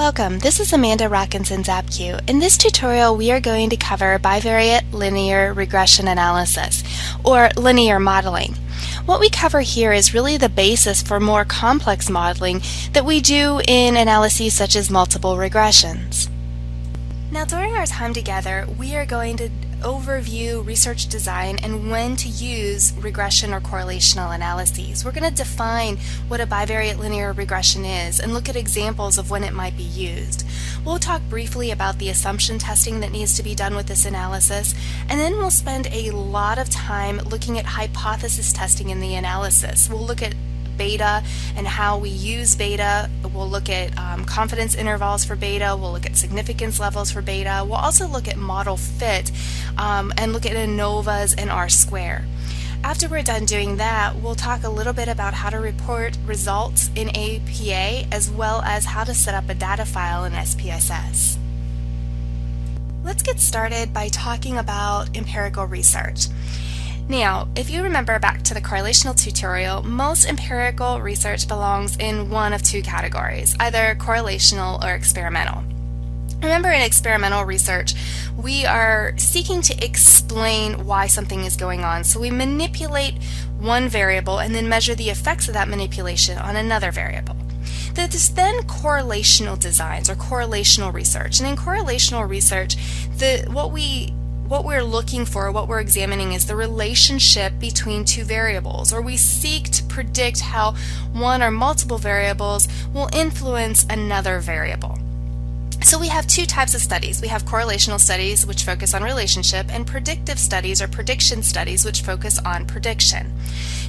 Welcome, this is Amanda Rockinson's AppQ. In this tutorial we are going to cover bivariate linear regression analysis, or linear modeling. What we cover here is really the basis for more complex modeling that we do in analyses such as multiple regressions. Now during our time together we are going to overview research design and when to use regression or correlational analyses. We're going to define what a bivariate linear regression is and look at examples of when it might be used. We'll talk briefly about the assumption testing that needs to be done with this analysis, and then we'll spend a lot of time looking at hypothesis testing in the analysis. We'll look at beta and how we use beta. We'll look at confidence intervals for beta. We'll look at significance levels for beta. We'll also look at model fit and look at ANOVAs and R-square. After we're done doing that, we'll talk a little bit about how to report results in APA as well as how to set up a data file in SPSS. Let's get started by talking about empirical research. Now, if you remember back to the correlational tutorial, most empirical research belongs in one of two categories, either correlational or experimental. Remember, in experimental research, we are seeking to explain why something is going on. So we manipulate one variable and then measure the effects of that manipulation on another variable. There's then correlational designs or correlational research. And in correlational research, what we're looking for, what we're examining is the relationship between two variables, or we seek to predict how one or multiple variables will influence another variable. So we have two types of studies. We have correlational studies, which focus on relationship, and predictive studies or prediction studies, which focus on prediction.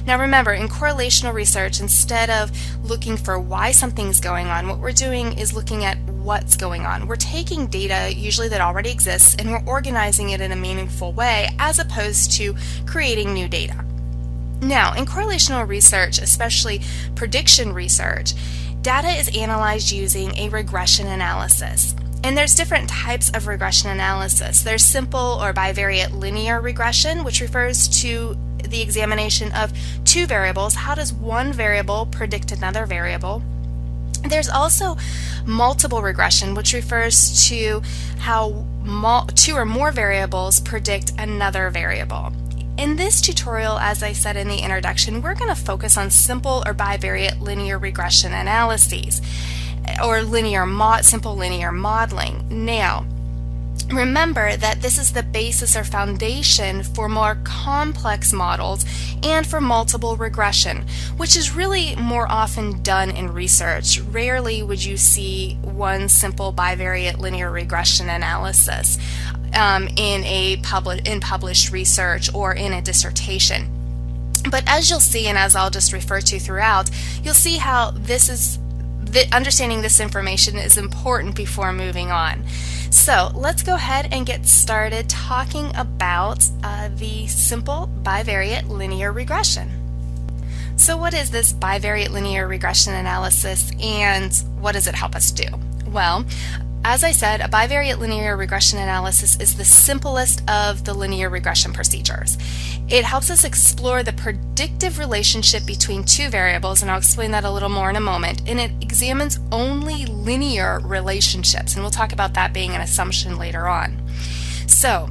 Now remember, in correlational research, instead of looking for why something's going on, what we're doing is looking at what's going on. We're taking data, usually that already exists, and we're organizing it in a meaningful way as opposed to creating new data. Now, in correlational research, especially prediction research, data is analyzed using a regression analysis. And there's different types of regression analysis. There's simple or bivariate linear regression, which refers to the examination of two variables. How does one variable predict another variable? There's also multiple regression, which refers to how two or more variables predict another variable. In this tutorial, as I said in the introduction, we're going to focus on simple or bivariate linear regression analyses, or simple linear modeling. Now, remember that this is the basis or foundation for more complex models and for multiple regression, which is really more often done in research. Rarely would you see one simple bivariate linear regression analysis in published research or in a dissertation. But as you'll see, and as I'll just refer to throughout, you'll see how understanding this information is important before moving on. So let's go ahead and get started talking about the simple bivariate linear regression. So what is this bivariate linear regression analysis, and what does it help us do? Well, as I said, a bivariate linear regression analysis is the simplest of the linear regression procedures. It helps us explore the predictive relationship between two variables, and I'll explain that a little more in a moment, and it examines only linear relationships, and we'll talk about that being an assumption later on. So,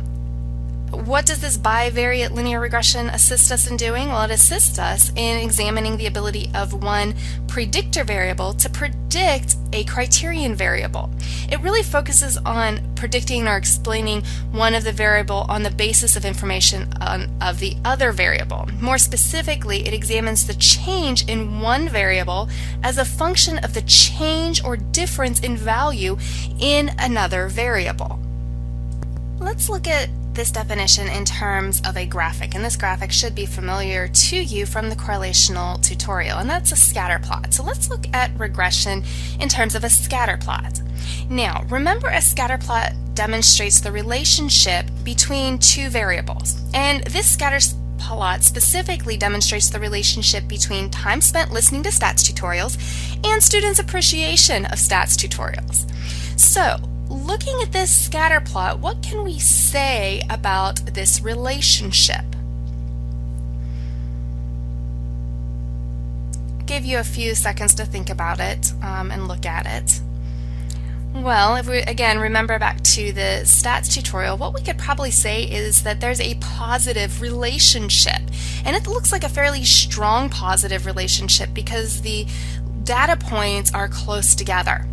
what does this bivariate linear regression assist us in doing? Well, it assists us in examining the ability of one predictor variable to predict a criterion variable. It really focuses on predicting or explaining one of the variable on the basis of information of the other variable. More specifically, it examines the change in one variable as a function of the change or difference in value in another variable. Let's look at this definition in terms of a graphic, and this graphic should be familiar to you from the correlational tutorial, and that's a scatter plot. So let's look at regression in terms of a scatter plot. Now, remember, a scatter plot demonstrates the relationship between two variables, and this scatter plot specifically demonstrates the relationship between time spent listening to stats tutorials and students' appreciation of stats tutorials. So, looking at this scatter plot, what can we say about this relationship? I'll give you a few seconds to think about it and look at it. Well, if we again remember back to the stats tutorial, what we could probably say is that there's a positive relationship. And it looks like a fairly strong positive relationship because the data points are close together.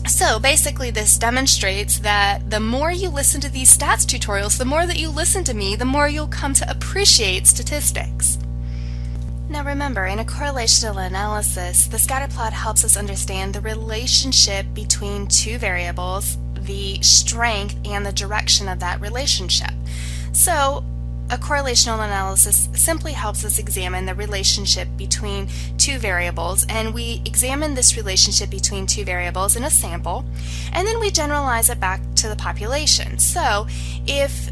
So basically this demonstrates that the more you listen to these stats tutorials, the more that you listen to me, the more you'll come to appreciate statistics. Now remember, in a correlational analysis, the scatterplot helps us understand the relationship between two variables, the strength and the direction of that relationship. So a correlational analysis simply helps us examine the relationship between two variables, and we examine this relationship between two variables in a sample, and then we generalize it back to the population. So if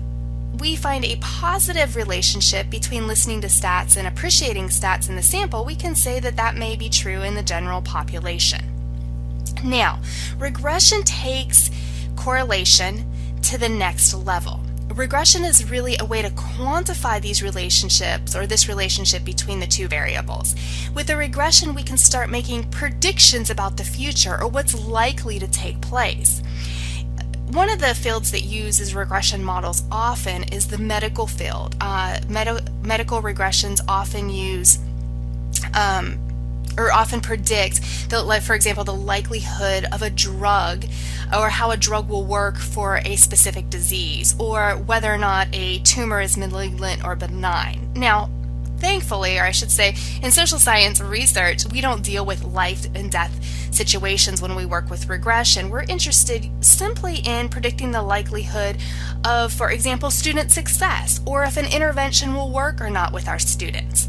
we find a positive relationship between listening to stats and appreciating stats in the sample, we can say that that may be true in the general population. Now, regression takes correlation to the next level. Regression is really a way to quantify these relationships, or this relationship between the two variables. With a regression, we can start making predictions about the future or what's likely to take place. One of the fields that uses regression models often is the medical field. Medical regressions often use or often predict, like for example, the likelihood of a drug, or how a drug will work for a specific disease, or whether or not a tumor is malignant or benign. Now, thankfully, or I should say, in social science research, we don't deal with life and death situations when we work with regression. We're interested simply in predicting the likelihood of, for example, student success, or if an intervention will work or not with our students.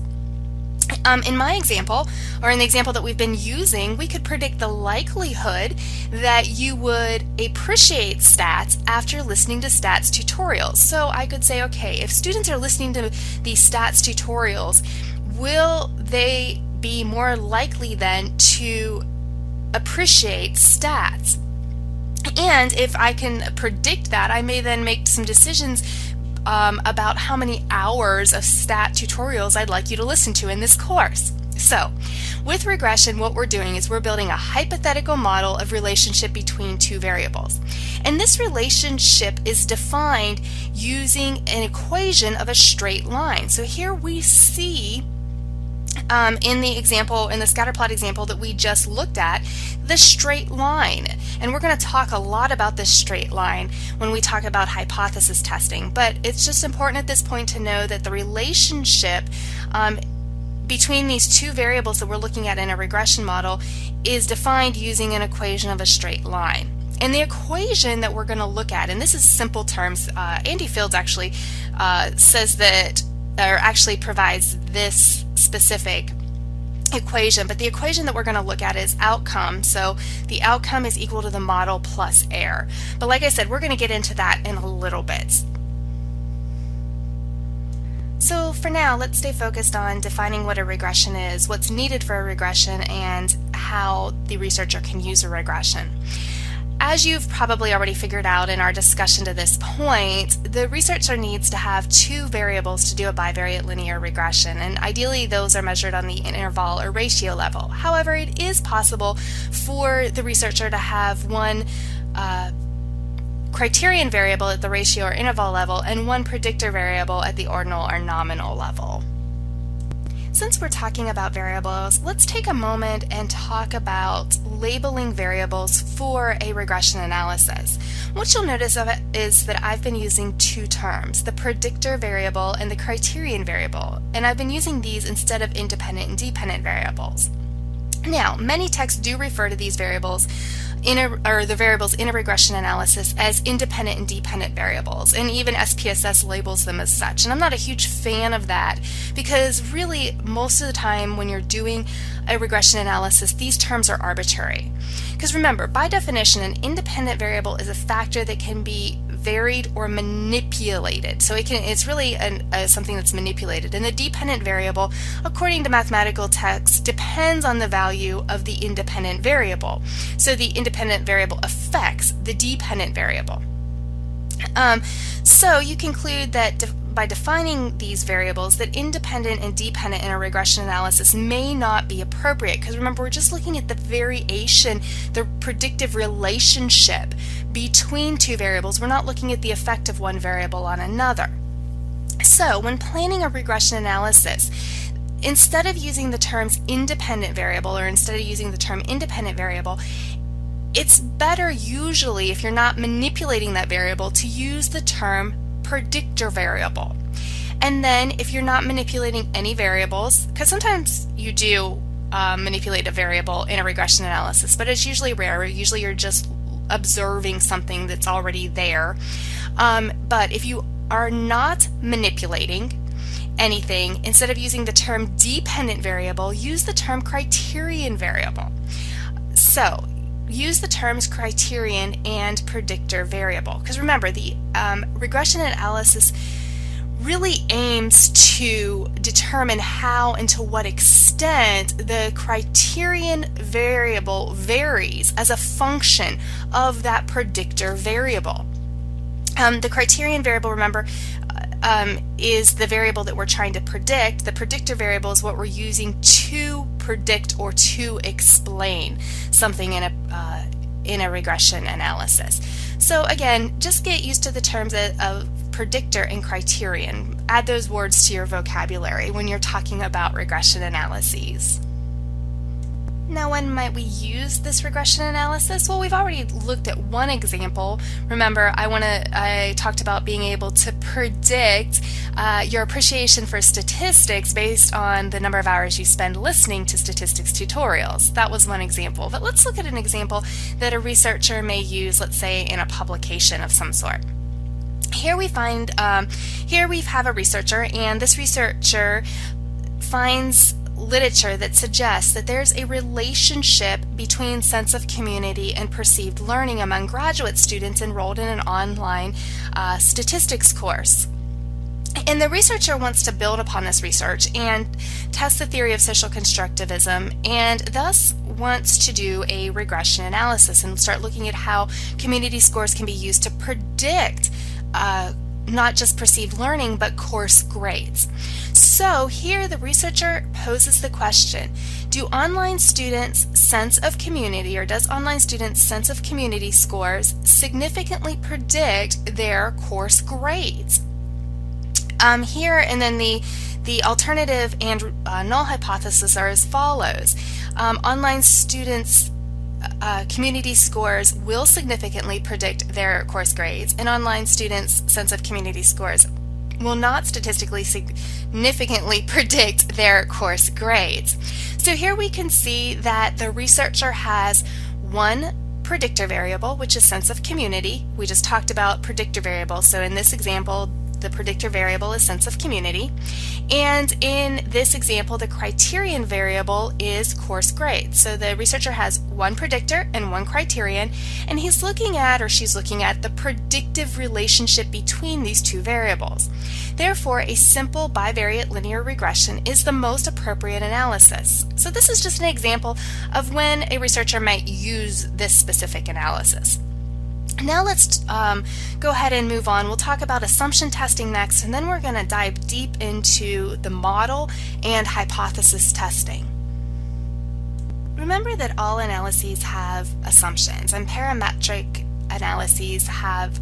In my example, or in the example that we've been using, we could predict the likelihood that you would appreciate stats after listening to stats tutorials. So I could say, okay, if students are listening to these stats tutorials, will they be more likely then to appreciate stats? And if I can predict that, I may then make some decisions about how many hours of stat tutorials I'd like you to listen to in this course. So, with regression, what we're doing is we're building a hypothetical model of relationship between two variables. And this relationship is defined using an equation of a straight line. So here we see in the example, in the scatterplot example that we just looked at, the straight line. And we're going to talk a lot about this straight line when we talk about hypothesis testing. But it's just important at this point to know that the relationship between these two variables that we're looking at in a regression model is defined using an equation of a straight line. And the equation that we're going to look at, and this is simple terms, Andy Fields actually says that, or actually provides this specific equation, but the equation that we're going to look at is outcome. So the outcome is equal to the model plus error. But like I said, we're going to get into that in a little bit. So for now, let's stay focused on defining what a regression is, what's needed for a regression, and how the researcher can use a regression. As you've probably already figured out in our discussion to this point, the researcher needs to have two variables to do a bivariate linear regression, and ideally those are measured on the interval or ratio level. However, it is possible for the researcher to have one criterion variable at the ratio or interval level and one predictor variable at the ordinal or nominal level. Since we're talking about variables, let's take a moment and talk about labeling variables for a regression analysis. What you'll notice of it is that I've been using two terms, the predictor variable and the criterion variable, and I've been using these instead of independent and dependent variables. Now, many texts do refer to these variables the variables in a regression analysis as independent and dependent variables, and even SPSS labels them as such. And I'm not a huge fan of that because really most of the time when you're doing a regression analysis, these terms are arbitrary. Because remember, by definition, an independent variable is a factor that can be varied or manipulated. So it's really something that's manipulated. And the dependent variable, according to mathematical texts, depends on the value of the independent variable. So the independent variable affects the dependent variable. So you conclude that by defining these variables that independent and dependent in a regression analysis may not be appropriate, because remember, we're just looking at the variation, the predictive relationship between two variables. We're not looking at the effect of one variable on another. So when planning a regression analysis, instead of using the terms independent variable, or instead of using the term independent variable, it's better usually, if you're not manipulating that variable, to use the term predictor variable. And then if you're not manipulating any variables, because sometimes you do manipulate a variable in a regression analysis, but it's usually rare. Usually you're just observing something that's already there. But if you are not manipulating anything, instead of using the term dependent variable, use the term criterion variable. So use the terms criterion and predictor variable, because remember, the regression analysis really aims to determine how and to what extent the criterion variable varies as a function of that predictor variable. The criterion variable, remember, is the variable that we're trying to predict. The predictor variable is what we're using to predict or to explain something in a regression analysis. So again, just get used to the terms of predictor and criterion. Add those words to your vocabulary when you're talking about regression analyses. Now, when might we use this regression analysis? Well, we've already looked at one example. Remember, I talked about being able to predict your appreciation for statistics based on the number of hours you spend listening to statistics tutorials. That was one example. But let's look at an example that a researcher may use, let's say, in a publication of some sort. Here we have a researcher, and this researcher finds literature that suggests that there's a relationship between sense of community and perceived learning among graduate students enrolled in an online statistics course. And the researcher wants to build upon this research and test the theory of social constructivism, and thus wants to do a regression analysis and start looking at how community scores can be used to predict not just perceived learning, but course grades. So here the researcher poses the question, do online students' sense of community, or does online students' sense of community scores significantly predict their course grades? Here, and then the alternative and null hypothesis are as follows. Online students' community scores will significantly predict their course grades, and online students' sense of community scores will not statistically significantly predict their course grades. So here we can see that the researcher has one predictor variable, which is sense of community. We just talked about predictor variables, so in this example the predictor variable is sense of community, and in this example the criterion variable is course grade. So the researcher has one predictor and one criterion, and he's looking at, or she's looking at, the predictive relationship between these two variables. Therefore, a simple bivariate linear regression is the most appropriate analysis. So this is just an example of when a researcher might use this specific analysis. Now let's go ahead and move on. We'll talk about assumption testing next, and then we're going to dive deep into the model and hypothesis testing. Remember that all analyses have assumptions, and parametric analyses have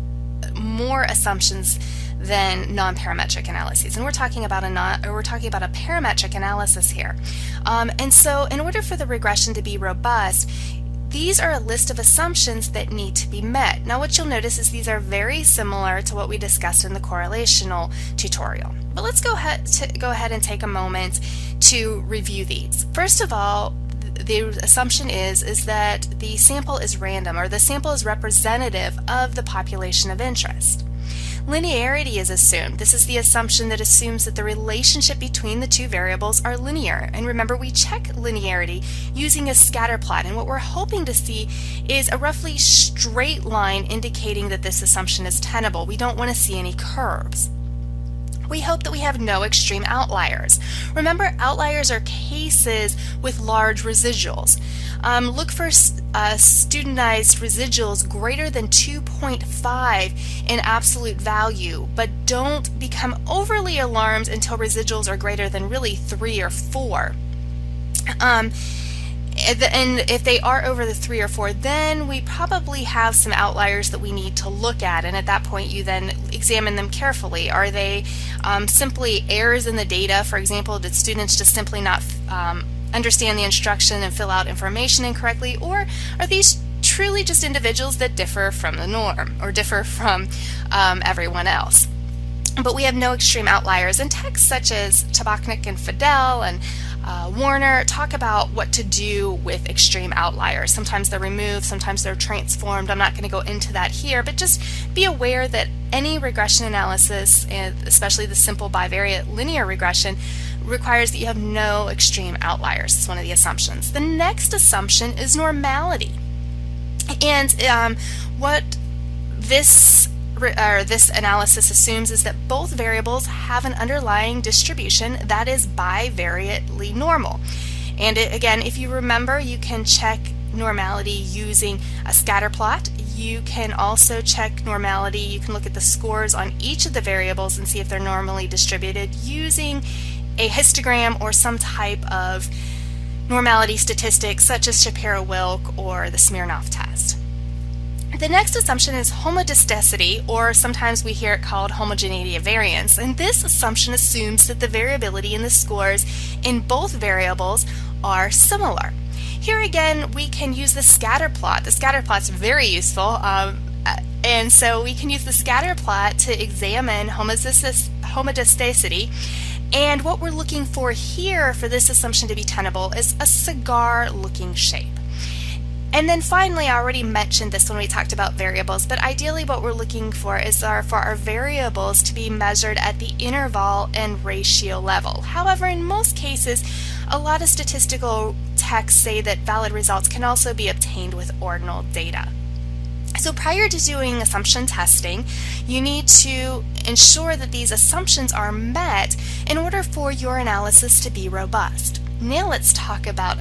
more assumptions than non-parametric analyses, and we're talking about a parametric analysis here. And so in order for the regression to be robust, these are a list of assumptions that need to be met. Now what you'll notice is these are very similar to what we discussed in the correlational tutorial. But let's go ahead and take a moment to review these. First of all, the assumption is that the sample is random, or the sample is representative of the population of interest. Linearity is assumed. This is the assumption that assumes that the relationship between the two variables are linear. And remember, we check linearity using a scatter plot, and what we're hoping to see is a roughly straight line indicating that this assumption is tenable. We don't want to see any curves. We hope that we have no extreme outliers. Remember, outliers are cases with large residuals. Look for studentized residuals greater than 2.5 in absolute value, but don't become overly alarmed until residuals are greater than really 3 or 4. And if they are over the 3 or 4, then we probably have some outliers that we need to look at, and at that point you then examine them carefully. Are they simply errors in the data? For example, did students just simply not understand the instruction and fill out information incorrectly, or are these truly just individuals that differ from the norm or differ from everyone else? But we have no extreme outliers, and texts such as Tabachnik and Fidel and Warner talk about what to do with extreme outliers. Sometimes they're removed, sometimes they're transformed. I'm not going to go into that here, but just be aware that any regression analysis, and especially the simple bivariate linear regression, requires that you have no extreme outliers. It's one of the assumptions. The next assumption is normality. And what this analysis assumes is that both variables have an underlying distribution that is bivariately normal. And again, if you remember, you can check normality using a scatter plot. You can also check normality. You can look at the scores on each of the variables and see if they're normally distributed using a histogram or some type of normality statistic such as Shapiro-Wilk or the Smirnov test. The next assumption is homodisticity, or sometimes we hear it called homogeneity of variance, and this assumption assumes that the variability in the scores in both variables are similar. Here again, we can use the scatter plot. The scatter plot's very useful, and so we can use the scatter plot to examine homodisticity. And what we're looking for here for this assumption to be tenable is a cigar-looking shape. And then finally, I already mentioned this when we talked about variables, but ideally what we're looking for is for our variables to be measured at the interval and ratio level. However, in most cases, a lot of statistical texts say that valid results can also be obtained with ordinal data. So prior to doing assumption testing, you need to ensure that these assumptions are met in order for your analysis to be robust. Now let's talk about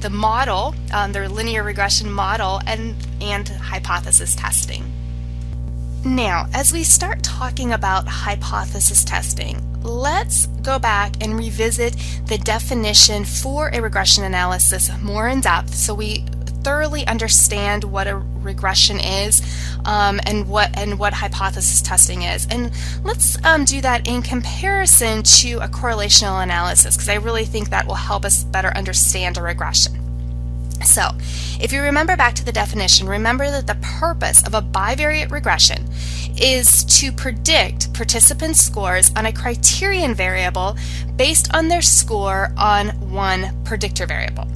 the model, the linear regression model, and hypothesis testing. Now, as we start talking about hypothesis testing, let's go back and revisit the definition for a regression analysis more in depth so we thoroughly understand what a regression is and what hypothesis testing is. And let's do that in comparison to a correlational analysis, because I really think that will help us better understand a regression. So, if you remember back to the definition, remember that the purpose of a bivariate regression is to predict participants' scores on a criterion variable based on their score on one predictor variable.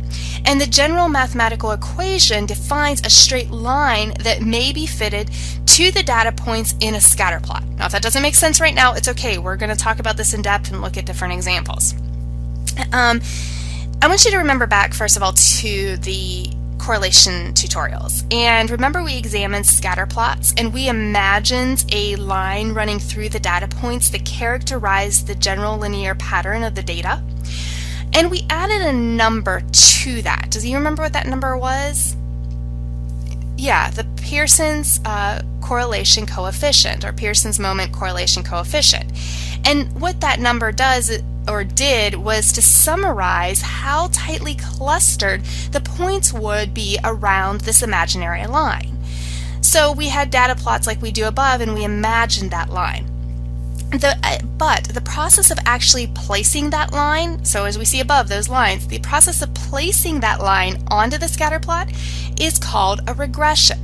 And the general mathematical equation defines a straight line that may be fitted to the data points in a scatter plot. Now, if that doesn't make sense right now, it's okay. We're going to talk about this in depth and look at different examples. I want you to remember back, first of all, to the correlation tutorials. And remember, we examined scatter plots and we imagined a line running through the data points that characterize the general linear pattern of the data. And we added a number to that. Does you remember what that number was? Yeah, the Pearson's correlation coefficient, or Pearson's moment correlation coefficient. And what that number does, or did, was to summarize how tightly clustered the points would be around this imaginary line. So we had data plots like we do above, and we imagined that line. But the process of actually placing that line, so as we see above those lines, the process of placing that line onto the scatter plot is called a regression.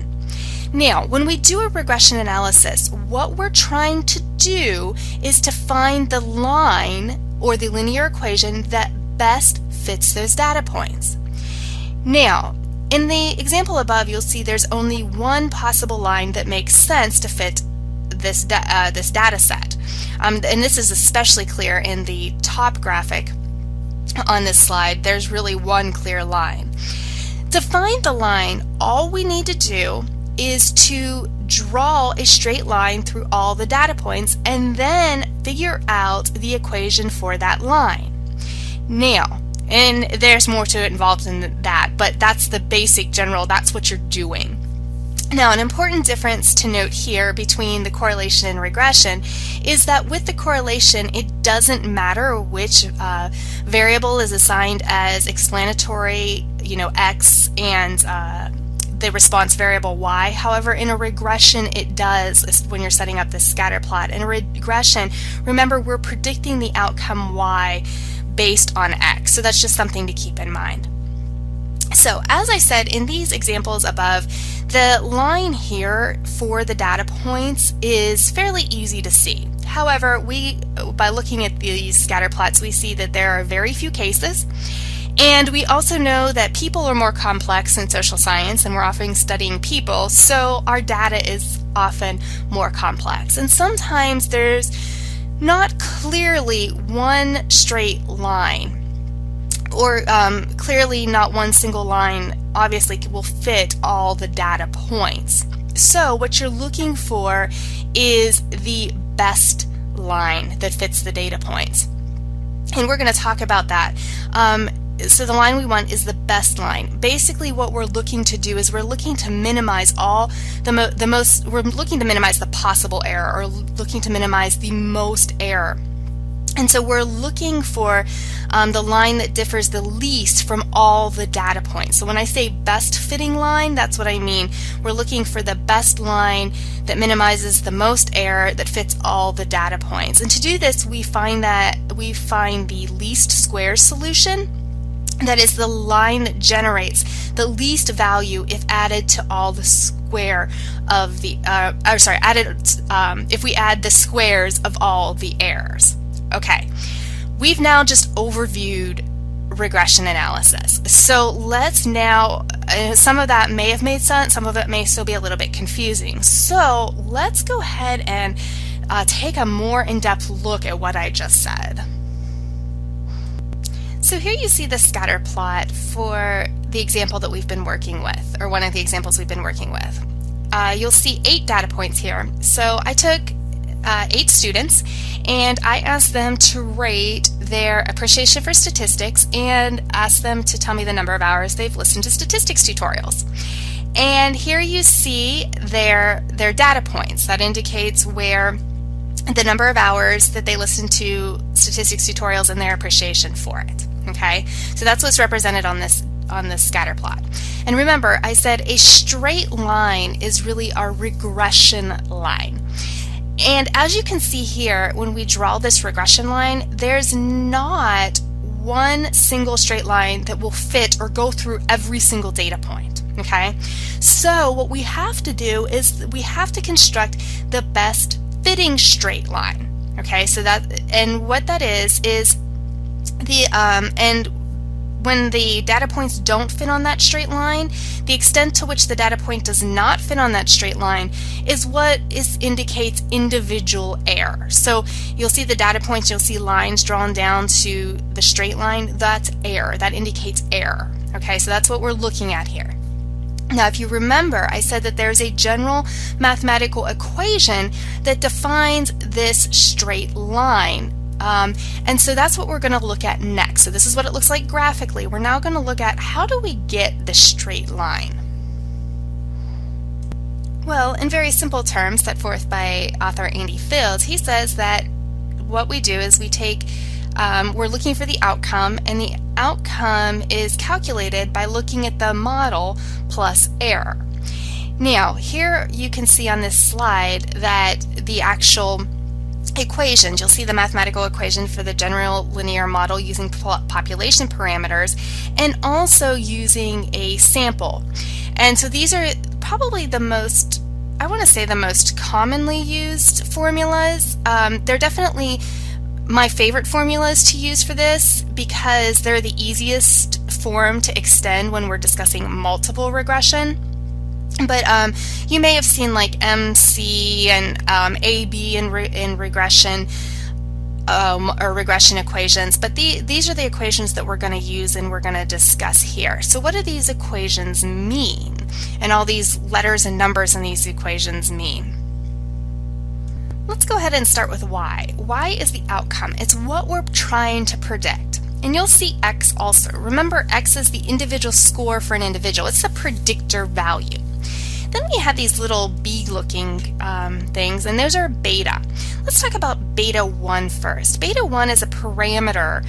Now, when we do a regression analysis, what we're trying to do is to find the line or the linear equation that best fits those data points. Now, in the example above, you'll see there's only one possible line that makes sense to fit this data set. And this is especially clear in the top graphic on this slide. There's really one clear line. To find the line, all we need to do is to draw a straight line through all the data points and then figure out the equation for that line. Now, and there's more to it involved in that, but that's the basic general, that's what you're doing. Now, an important difference to note here between the correlation and regression is that with the correlation, it doesn't matter which variable is assigned as explanatory, X, and the response variable Y. However, in a regression, it does when you're setting up this scatter plot. In a regression, remember, we're predicting the outcome Y based on X, so that's just something to keep in mind. So as I said in these examples above, the line here for the data points is fairly easy to see. However, by looking at these scatter plots, we see that there are very few cases, and we also know that people are more complex in social science, and we're often studying people, so our data is often more complex. And sometimes there's not clearly one straight line, or clearly not one single line obviously will fit all the data points. So what you're looking for is the best line that fits the data points. And we're going to talk about that. So the line we want is the best line. Basically what we're looking to do is we're looking to minimize we're looking to minimize the possible error, or looking to minimize the most error. And so we're looking for the line that differs the least from all the data points. So when I say best fitting line, that's what I mean. We're looking for the best line that minimizes the most error, that fits all the data points. And to do this, we find the least squares solution. That is the line that generates the least value if added to all the square of the, if we add the squares of all the errors. Okay, we've now just overviewed regression analysis. So let's now, some of that may have made sense, some of it may still be a little bit confusing. So let's go ahead and take a more in-depth look at what I just said. So here you see the scatter plot for the example that we've been working with, or one of the examples we've been working with. You'll see 8 data points here. So I took 8 students and I asked them to rate their appreciation for statistics and asked them to tell me the number of hours they've listened to statistics tutorials. And here you see their data points. That indicates where the number of hours that they listen to statistics tutorials and their appreciation for it. Okay, so that's what's represented on this scatter plot. And remember, I said a straight line is really our regression line. And as you can see here, when we draw this regression line, there's not one single straight line that will fit or go through every single data point. Okay, so what we have to do is we have to construct the best fitting straight line. Okay, so that, and what that is the and when the data points don't fit on that straight line, the extent to which the data point does not fit on that straight line is what indicates individual error. So you'll see the data points, you'll see lines drawn down to the straight line. That's error. That indicates error. Okay, so that's what we're looking at here. Now, if you remember, I said that there's a general mathematical equation that defines this straight line. And so that's what we're going to look at next. So this is what it looks like graphically. We're now going to look at how do we get the straight line. Well, in very simple terms set forth by author Andy Fields, he says that what we do is we take, we're looking for the outcome, and the outcome is calculated by looking at the model plus error. Now, here you can see on this slide that the actual equations, you'll see the mathematical equation for the general linear model using population parameters and also using a sample. And so these are probably the most, I want to say the most commonly used formulas. They're definitely my favorite formulas to use for this because they're the easiest form to extend when we're discussing multiple regression. But you may have seen like MC and AB in regression or regression equations, but these are the equations that we're going to use and we're going to discuss here. So what do these equations mean? and all these letters and numbers in these equations mean. Let's go ahead and start with y. Y is the outcome. It's what we're trying to predict. And you'll see x also. Remember, x is the individual score for an individual. It's the predictor value. Then we have these little bee-looking things, and those are beta. Let's talk about beta 1 first. Beta 1 is a parameter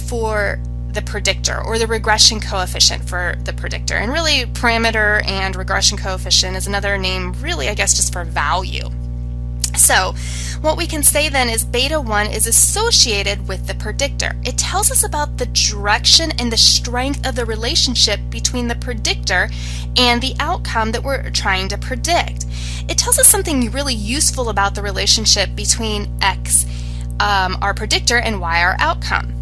for the predictor, or the regression coefficient for the predictor. And really, parameter and regression coefficient is another name, really, I guess, just for value. So what we can say then is beta 1 is associated with the predictor. It tells us about the direction and the strength of the relationship between the predictor and the outcome that we're trying to predict. It tells us something really useful about the relationship between x, our predictor, and y, our outcome.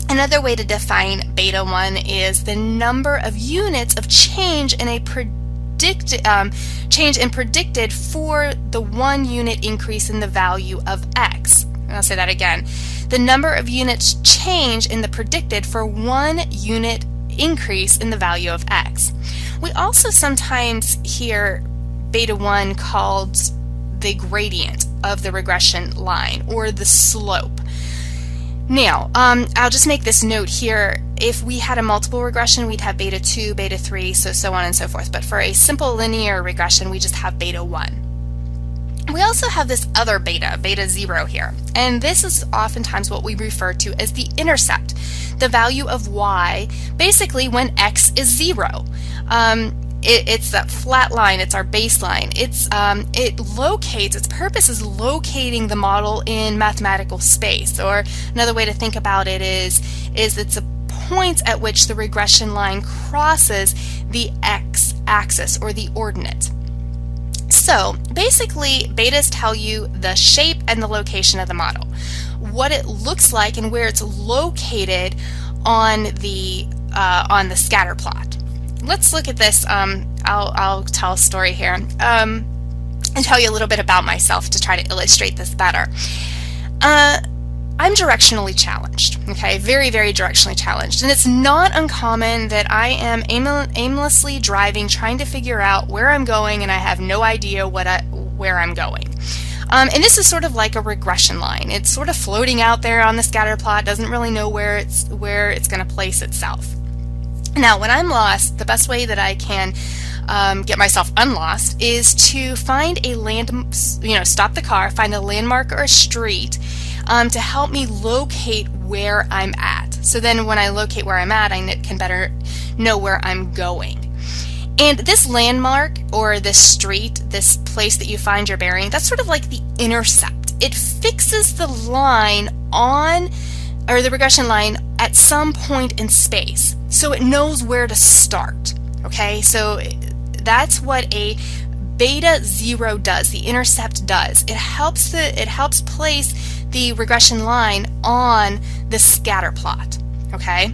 Another way to define beta 1 is the number of units of change in a predicted for the 1 unit increase in the value of x. And I'll say that again. The number of units change in the predicted for 1 unit increase in the value of x. We also sometimes hear beta 1 called the gradient of the regression line, or the slope. Now, I'll just make this note here. If we had a multiple regression, we'd have beta 2, beta 3, so on and so forth. But for a simple linear regression, we just have beta 1. We also have this other beta, beta 0 here. And this is oftentimes what we refer to as the intercept, the value of y, basically when x is 0. It's that flat line, it's our baseline. Its purpose is locating the model in mathematical space. Or another way to think about it is it's a point at which the regression line crosses the x-axis, or the ordinate. So basically, betas tell you the shape and the location of the model, what it looks like and where it's located on the scatter plot. Let's look at this. I'll tell a story here and tell you a little bit about myself to try to illustrate this better. I'm directionally challenged, okay? Very, very directionally challenged. And it's not uncommon that I am aimlessly driving, trying to figure out where I'm going, and I have no idea where I'm going. And this is sort of like a regression line. It's sort of floating out there on the scatter plot, doesn't really know where it's going to place itself. Now, when I'm lost, the best way that I can get myself unlost is to find stop the car, find a landmark or a street to help me locate where I'm at. So then when I locate where I'm at, I can better know where I'm going. And this landmark, or this street, this place that you find your bearing, that's sort of like the intercept. It fixes the line or the regression line at some point in space, so it knows where to start. Okay, so that's what a beta 0 does. The intercept does. It helps place the regression line on the scatter plot. Okay.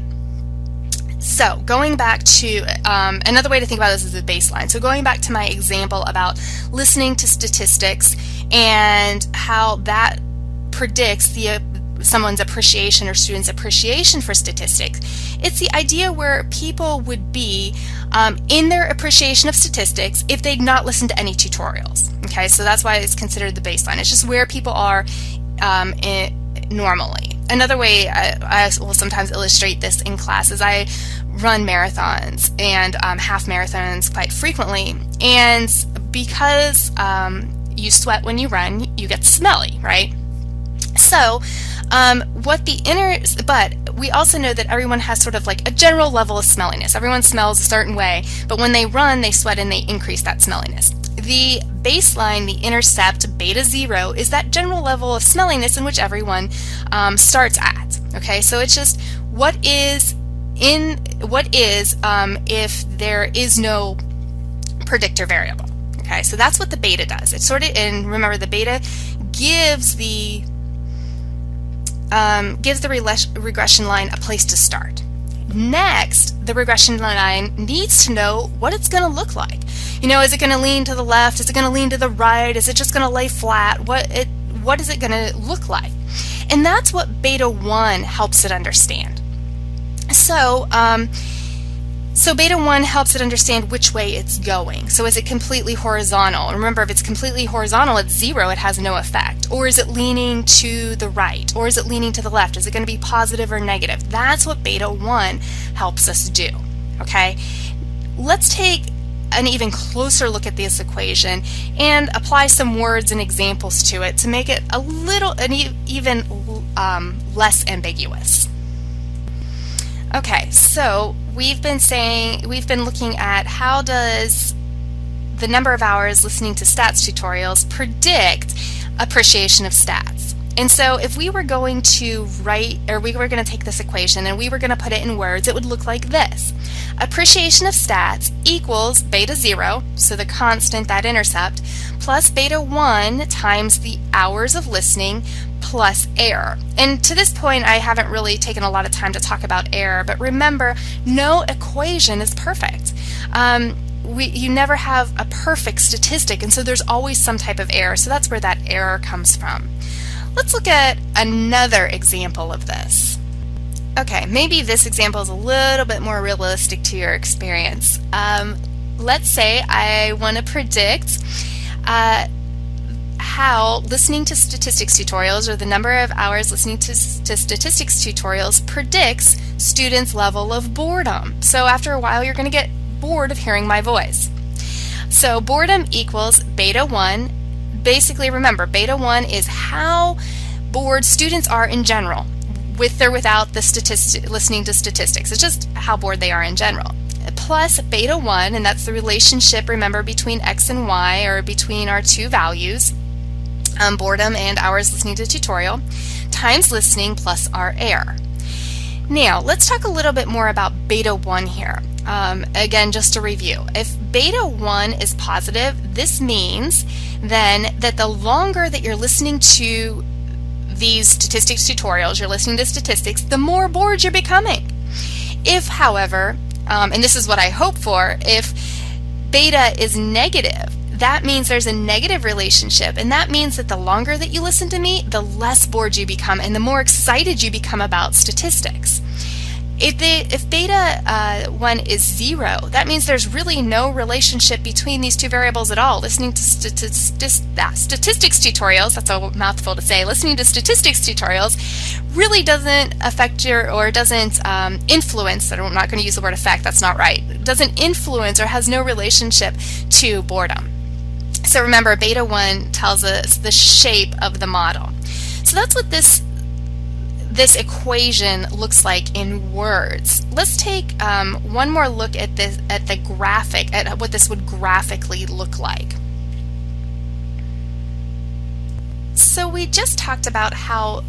So going back to another way to think about this is the baseline. So going back to my example about listening to statistics and how that predicts someone's appreciation or students' appreciation for statistics. It's the idea where people would be in their appreciation of statistics if they'd not listened to any tutorials. Okay, so that's why it's considered the baseline. It's just where people are normally. Another way I will sometimes illustrate this in class is I run marathons and half marathons quite frequently, and because you sweat when you run, you get smelly, right? So but we also know that everyone has sort of like a general level of smelliness. Everyone smells a certain way, but when they run, they sweat and they increase that smelliness. The baseline, the intercept, beta 0, is that general level of smelliness in which everyone starts at. Okay, so it's just what is if there is no predictor variable. Okay, so that's what the beta does. It's sort of, and remember, the beta gives the regression line a place to start. Next, the regression line needs to know what it's going to look like. You know, is it going to lean to the left? Is it going to lean to the right? Is it just going to lay flat? What is it going to look like? And that's what beta 1 helps it understand. So So beta 1 helps it understand which way it's going. So is it completely horizontal? Remember, if it's completely horizontal, it's 0, it has no effect. Or is it leaning to the right? Or is it leaning to the left? Is it going to be positive or negative? That's what beta 1 helps us do, okay? Let's take an even closer look at this equation and apply some words and examples to it to make it even less ambiguous. Okay, so we've been looking at how does the number of hours listening to stats tutorials predict appreciation of stats. And so if we were going to take this equation and we were going to put it in words, it would look like this. Appreciation of stats equals beta 0, so the constant, that intercept, plus beta 1 times the hours of listening plus error. And to this point, I haven't really taken a lot of time to talk about error, but remember, no equation is perfect. You never have a perfect statistic, and so there's always some type of error, so that's where that error comes from. Let's look at another example of this. Okay, maybe this example is a little bit more realistic to your experience. Let's say I want to predict how listening to statistics tutorials, or the number of hours listening to statistics tutorials, predicts students' level of boredom. So after a while, you're going to get bored of hearing my voice. So boredom equals beta 1. Basically, remember, beta 1 is how bored students are in general, with or without the listening to statistics. It's just how bored they are in general. Plus beta 1, and that's the relationship, remember, between x and y, or between our two values, boredom and hours listening to tutorial, times listening plus our error. Now, let's talk a little bit more about beta 1 here. Again, just to review, if beta 1 is positive, this means then that the longer that you're listening to these statistics tutorials, you're listening to statistics, the more bored you're becoming. If, however, and this is what I hope for, if beta is negative, that means there's a negative relationship, and that means that the longer that you listen to me, the less bored you become and the more excited you become about statistics. If beta 1 is 0, that means there's really no relationship between these two variables at all. Listening to statistics tutorials, that's a mouthful to say, listening to statistics tutorials really doesn't affect doesn't influence, I'm not going to use the word effect, that's not right, doesn't influence or has no relationship to boredom. So remember, beta 1 tells us the shape of the model. So that's what this equation looks like in words. Let's take one more look at the graphic, at what this would graphically look like. So we just talked about how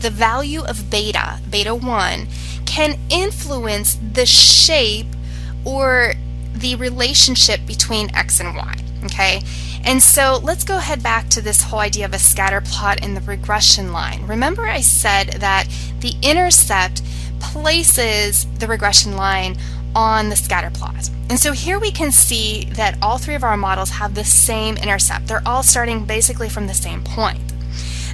the value of beta 1, can influence the shape or the relationship between x and y. Okay, and so let's go ahead back to this whole idea of a scatter plot and the regression line. Remember, I said that the intercept places the regression line on the scatter plot. And so here we can see that all three of our models have the same intercept. They're all starting basically from the same point.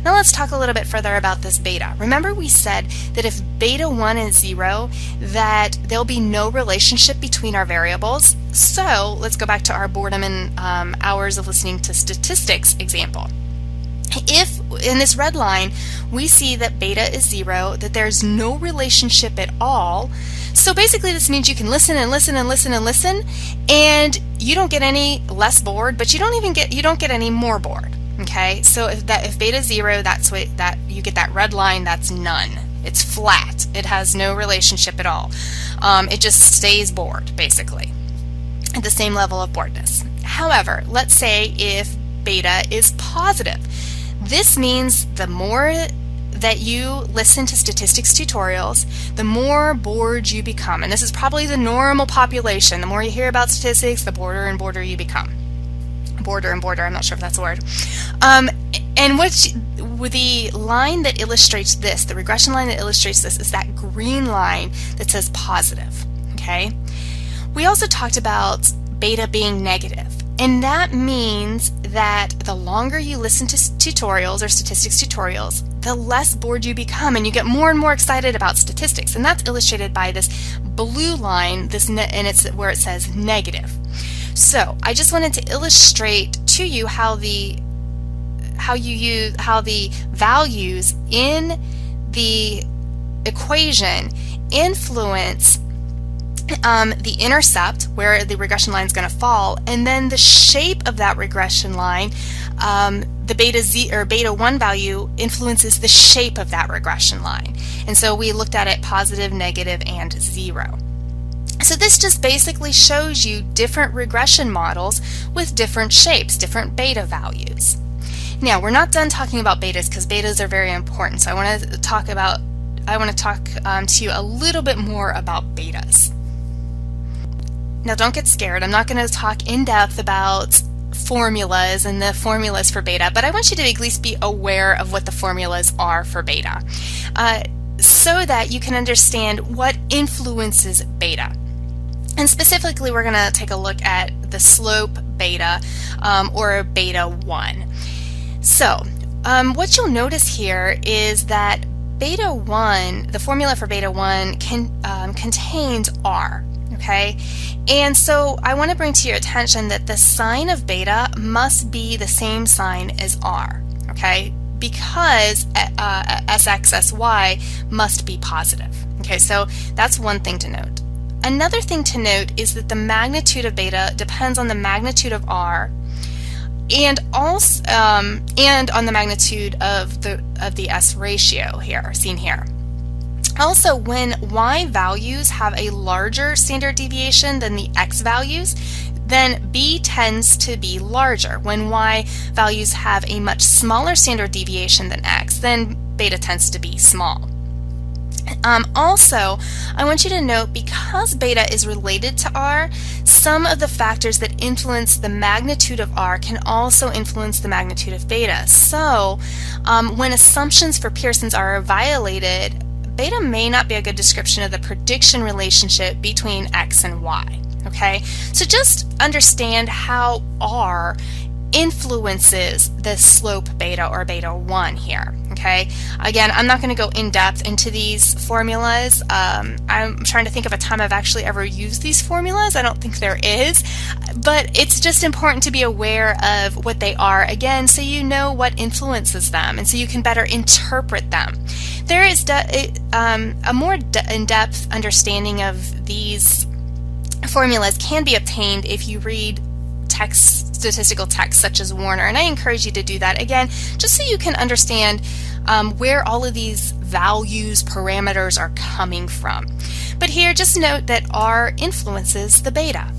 Now let's talk a little bit further about this beta. Remember, we said that if beta 1 is 0, that there'll be no relationship between our variables. So let's go back to our boredom and hours of listening to statistics example. If in this red line we see that beta is 0, that there's no relationship at all, so basically this means you can listen and listen and listen and listen, and you don't get any less bored, but you don't get any more bored. Okay, so if beta is 0, that you get that red line, that's none. It's flat. It has no relationship at all. It just stays bored, basically, at the same level of boredness. However, let's say if beta is positive. This means the more that you listen to statistics tutorials, the more bored you become. And this is probably the normal population. The more you hear about statistics, the border and border you become. Border and border, I'm not sure if that's a word. And with the line that illustrates this, the regression line that illustrates this, is that green line that says positive. Okay? We also talked about beta being negative. And that means that the longer you listen to tutorials or statistics tutorials, the less bored you become, and you get more and more excited about statistics. And that's illustrated by this blue line, and it's where it says negative. So I just wanted to illustrate to you how the values in the equation influence the intercept, where the regression line is going to fall, and then the shape of that regression line, the beta 1 value influences the shape of that regression line. And so we looked at it positive, negative, and 0. So this just basically shows you different regression models with different shapes, different beta values. Now, we're not done talking about betas, because betas are very important. So I want to talk to you a little bit more about betas. Now, don't get scared. I'm not going to talk in depth about formulas and the formulas for beta, but I want you to at least be aware of what the formulas are for beta, so that you can understand what influences beta. And specifically, we're going to take a look at the slope beta, or beta 1. So what you'll notice here is that beta 1, the formula for beta 1 contains R. Okay, and so I want to bring to your attention that the sign of beta must be the same sign as R, okay, because SXSY must be positive. Okay, so that's one thing to note. Another thing to note is that the magnitude of beta depends on the magnitude of R, and also and on the magnitude of the S ratio here, seen here. Also, when Y values have a larger standard deviation than the X values, then B tends to be larger. When Y values have a much smaller standard deviation than X, then beta tends to be small. Also, I want you to note, because beta is related to R, some of the factors that influence the magnitude of R can also influence the magnitude of beta. So, when assumptions for Pearson's R are violated, beta may not be a good description of the prediction relationship between X and Y. Okay, so just understand how R influences the slope beta, or beta 1 here. Okay, again, I'm not going to go in depth into these formulas. I'm trying to think of a time I've actually ever used these formulas. I don't think there is, but it's just important to be aware of what they are, again, so you know what influences them, and so you can better interpret them. There is a more in-depth understanding of these formulas can be obtained if you read statistical texts such as Warner, and I encourage you to do that, again, just so you can understand where all of these values, parameters are coming from. But here, just note that R influences the beta.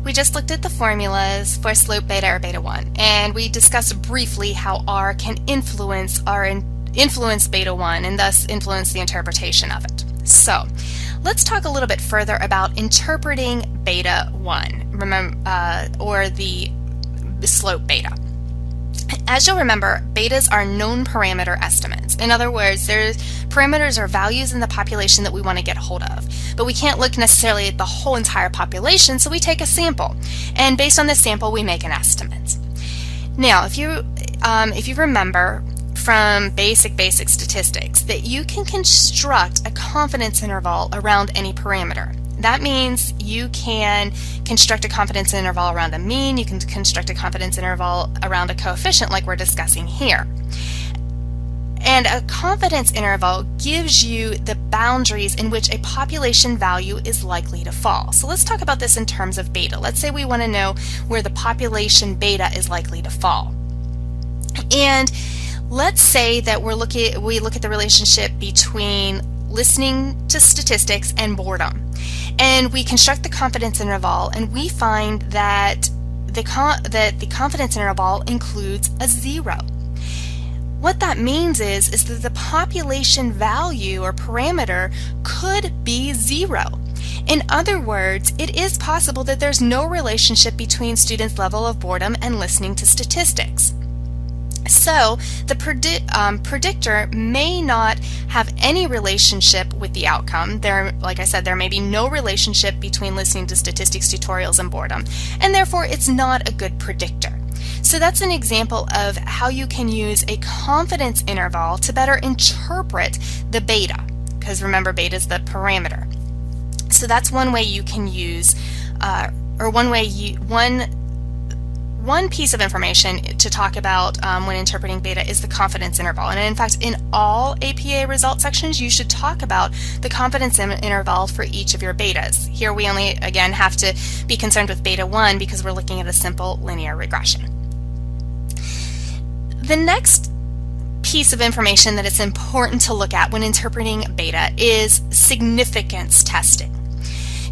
We just looked at the formulas for slope beta, or beta 1, and we discussed briefly how R can influence beta 1, and thus influence the interpretation of it. So let's talk a little bit further about interpreting beta 1, or the slope beta. As you'll remember, betas are known parameter estimates. In other words, parameters or values in the population that we want to get hold of. But we can't look necessarily at the whole entire population, so we take a sample. And based on this sample, we make an estimate. Now, if you remember from basic statistics, that you can construct a confidence interval around any parameter. That means you can construct a confidence interval around a mean, you can construct a confidence interval around a coefficient like we're discussing here. And a confidence interval gives you the boundaries in which a population value is likely to fall. So let's talk about this in terms of beta. Let's say we want to know where the population beta is likely to fall. And let's say that we look at the relationship between listening to statistics and boredom. And we construct the confidence interval, and we find that the confidence interval includes a 0. What that means is that the population value or parameter could be 0. In other words, it is possible that there's no relationship between students' level of boredom and listening to statistics. So the predictor may not have any relationship with the outcome. Like I said, there may be no relationship between listening to statistics tutorials and boredom, and therefore it's not a good predictor. So that's an example of how you can use a confidence interval to better interpret the beta, because remember, beta is the parameter. So that's one way you can use, one piece of information to talk about when interpreting beta is the confidence interval. And in fact, in all APA result sections, you should talk about the confidence interval for each of your betas. Here we only, again, have to be concerned with beta 1 because we're looking at a simple linear regression. The next piece of information that it's important to look at when interpreting beta is significance testing.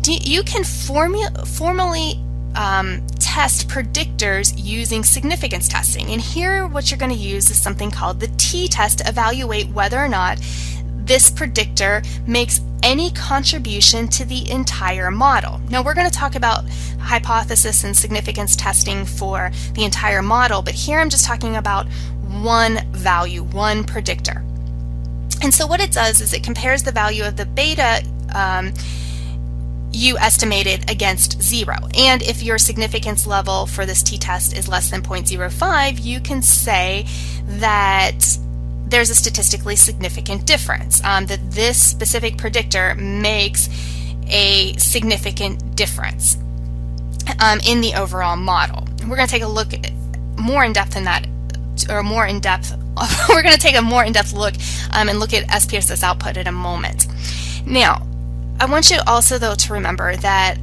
You can formally test predictors using significance testing, and here what you're going to use is something called the t-test to evaluate whether or not this predictor makes any contribution to the entire model. Now we're going to talk about hypothesis and significance testing for the entire model, but here I'm just talking about one value, one predictor. And so what it does is it compares the value of the beta you estimated against 0. And if your significance level for this t-test is less than 0.05, you can say that there's a statistically significant difference, that this specific predictor makes a significant difference in the overall model. We're going to take a look more in depth than that, or more in depth. We're going to take a more in-depth look and look at SPSS output in a moment. Now, I want you also, though, to remember that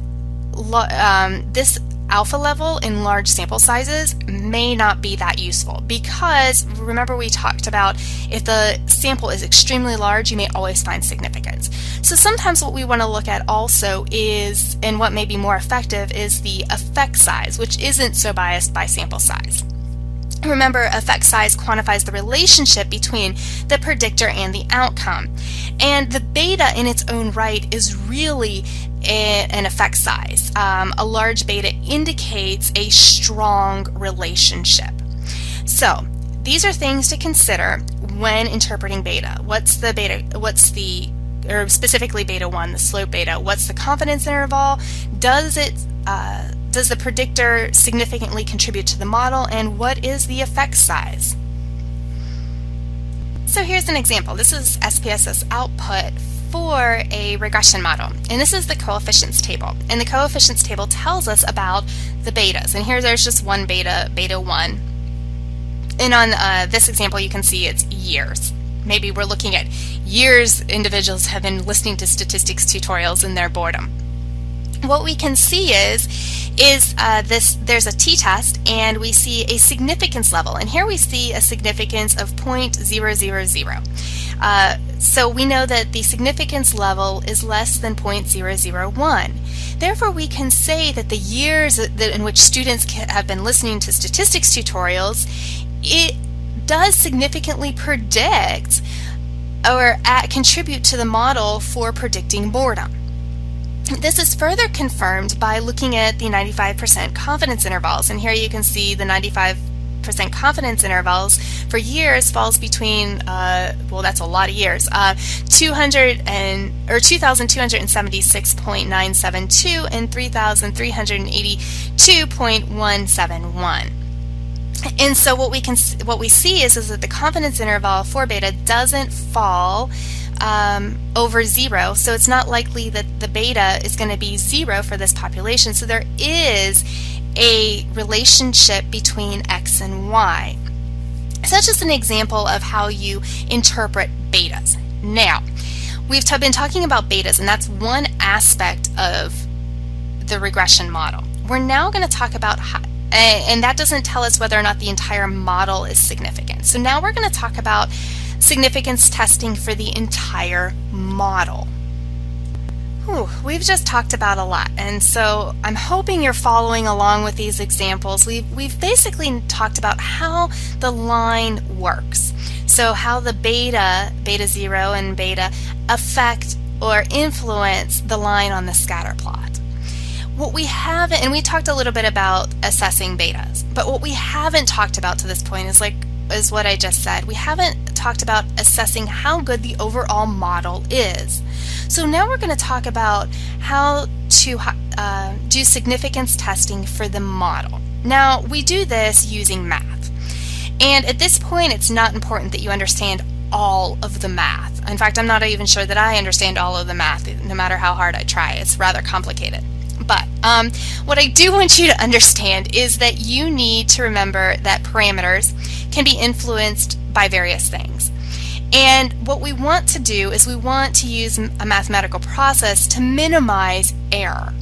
this alpha level in large sample sizes may not be that useful, because remember we talked about if the sample is extremely large, you may always find significance. So sometimes what we want to look at also is, and what may be more effective, is the effect size, which isn't so biased by sample size. Remember, effect size quantifies the relationship between the predictor and the outcome. And the beta in its own right is really an effect size. A large beta indicates a strong relationship. So these are things to consider when interpreting beta. What's the beta? Or specifically beta 1, the slope beta? What's the confidence interval? Does the predictor significantly contribute to the model, and what is the effect size? So here's an example. This is SPSS output for a regression model, and this is the coefficients table. And the coefficients table tells us about the betas. And here there's just one beta, beta 1. And on this example, you can see it's years. Maybe we're looking at years individuals have been listening to statistics tutorials in their boredom. What we can see is there's a t-test, and we see a significance level, and here we see a significance of 0.000. So we know that the significance level is less than 0.001. Therefore, we can say that the years in which students have been listening to statistics tutorials, it does significantly predict or contribute to the model for predicting boredom. This is further confirmed by looking at the 95% confidence intervals, and here you can see the 95% confidence intervals for years falls between, well, that's a lot of years, 2,276.972 and 3,382.171. And so what we see is that the confidence interval for beta doesn't fall over 0, so it's not likely that the beta is going to be 0 for this population. So there is a relationship between X and Y. So that's just an example of how you interpret betas. Now, we've been talking about betas, and that's one aspect of the regression model. We're now going to talk about how, and that doesn't tell us whether or not the entire model is significant. So now we're going to talk about significance testing for the entire model. We've just talked about a lot, and so I'm hoping you're following along with these examples. We've basically talked about how the line works. So how the beta 0 and beta affect or influence the line on the scatter plot. What we haven't, and we talked a little bit about assessing betas, but what we haven't talked about to this point is what I just said. We haven't talked about assessing how good the overall model is. So now we're going to talk about how to do significance testing for the model. Now, we do this using math. And at this point, it's not important that you understand all of the math. In fact, I'm not even sure that I understand all of the math, no matter how hard I try. It's rather complicated. But what I do want you to understand is that you need to remember that parameters can be influenced by various things. And what we want to do is we want to use a mathematical process to minimize error.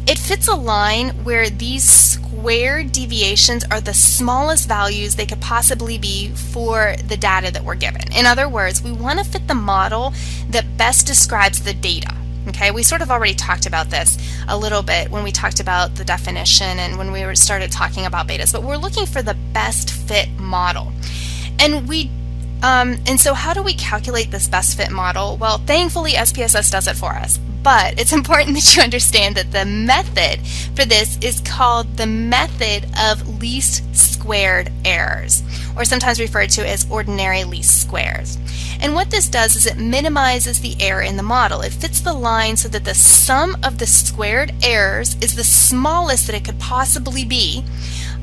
It fits a line where these squared deviations are the smallest values they could possibly be for the data that we're given. In other words, we want to fit the model that best describes the data. Okay, we sort of already talked about this a little bit when we talked about the definition and when we started talking about betas, but we're looking for the best fit model. And so how do we calculate this best fit model? Well, thankfully SPSS does it for us, but it's important that you understand that the method for this is called the method of least squared errors, or sometimes referred to as ordinary least squares. And what this does is it minimizes the error in the model. It fits the line so that the sum of the squared errors is the smallest that it could possibly be.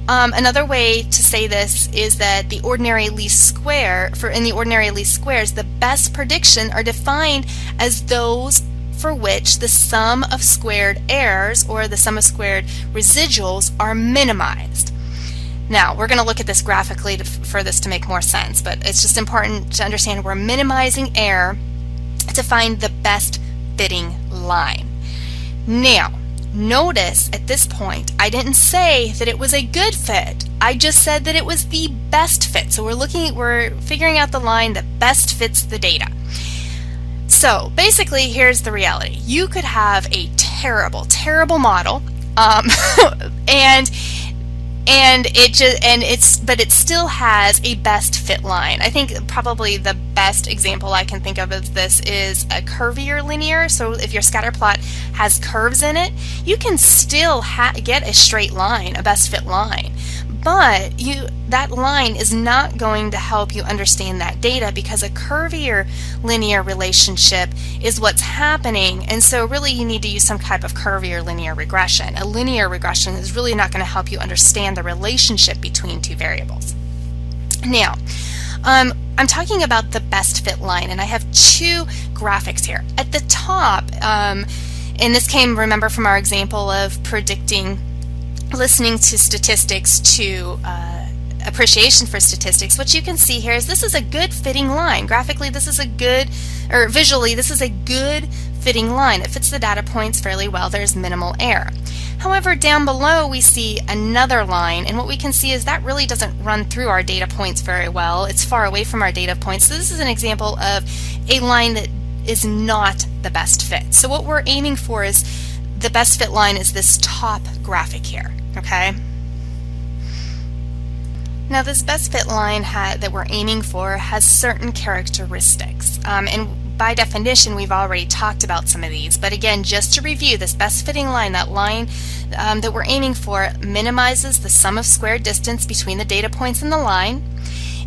Another way to say this is that the ordinary least square, in the ordinary least squares, the best prediction are defined as those for which the sum of squared errors, or the sum of squared residuals, are minimized. Now, we're going to look at this graphically for this to make more sense, but it's just important to understand we're minimizing error to find the best fitting line. Now, notice at this point, I didn't say that it was a good fit. I just said that it was the best fit. So we're figuring out the line that best fits the data. So basically, here's the reality. You could have a terrible, terrible model, but it still has a best fit line. I think probably the best example I can think of this is a curvier linear. So if your scatter plot has curves in it, you can still get a straight line, a best fit line. But that line is not going to help you understand that data, because a curvier linear relationship is what's happening, and so really you need to use some type of curvier linear regression. A linear regression is really not going to help you understand the relationship between two variables. Now, I'm talking about the best fit line, and I have two graphics here. At the top, and this came, remember, from our example of listening to statistics to appreciation for statistics. What you can see here is this is a good fitting line. Graphically, this is a good, or visually, this is a good fitting line. It fits the data points fairly well. There's minimal error. However, down below we see another line, and what we can see is that really doesn't run through our data points very well. It's far away from our data points. So this is an example of a line that is not the best fit. So what we're aiming for is the best fit line is this top graphic here, okay? Now this best fit line that we're aiming for has certain characteristics, and by definition we've already talked about some of these, but again, just to review, this best fitting line, that line that we're aiming for, minimizes the sum of squared distance between the data points in the line.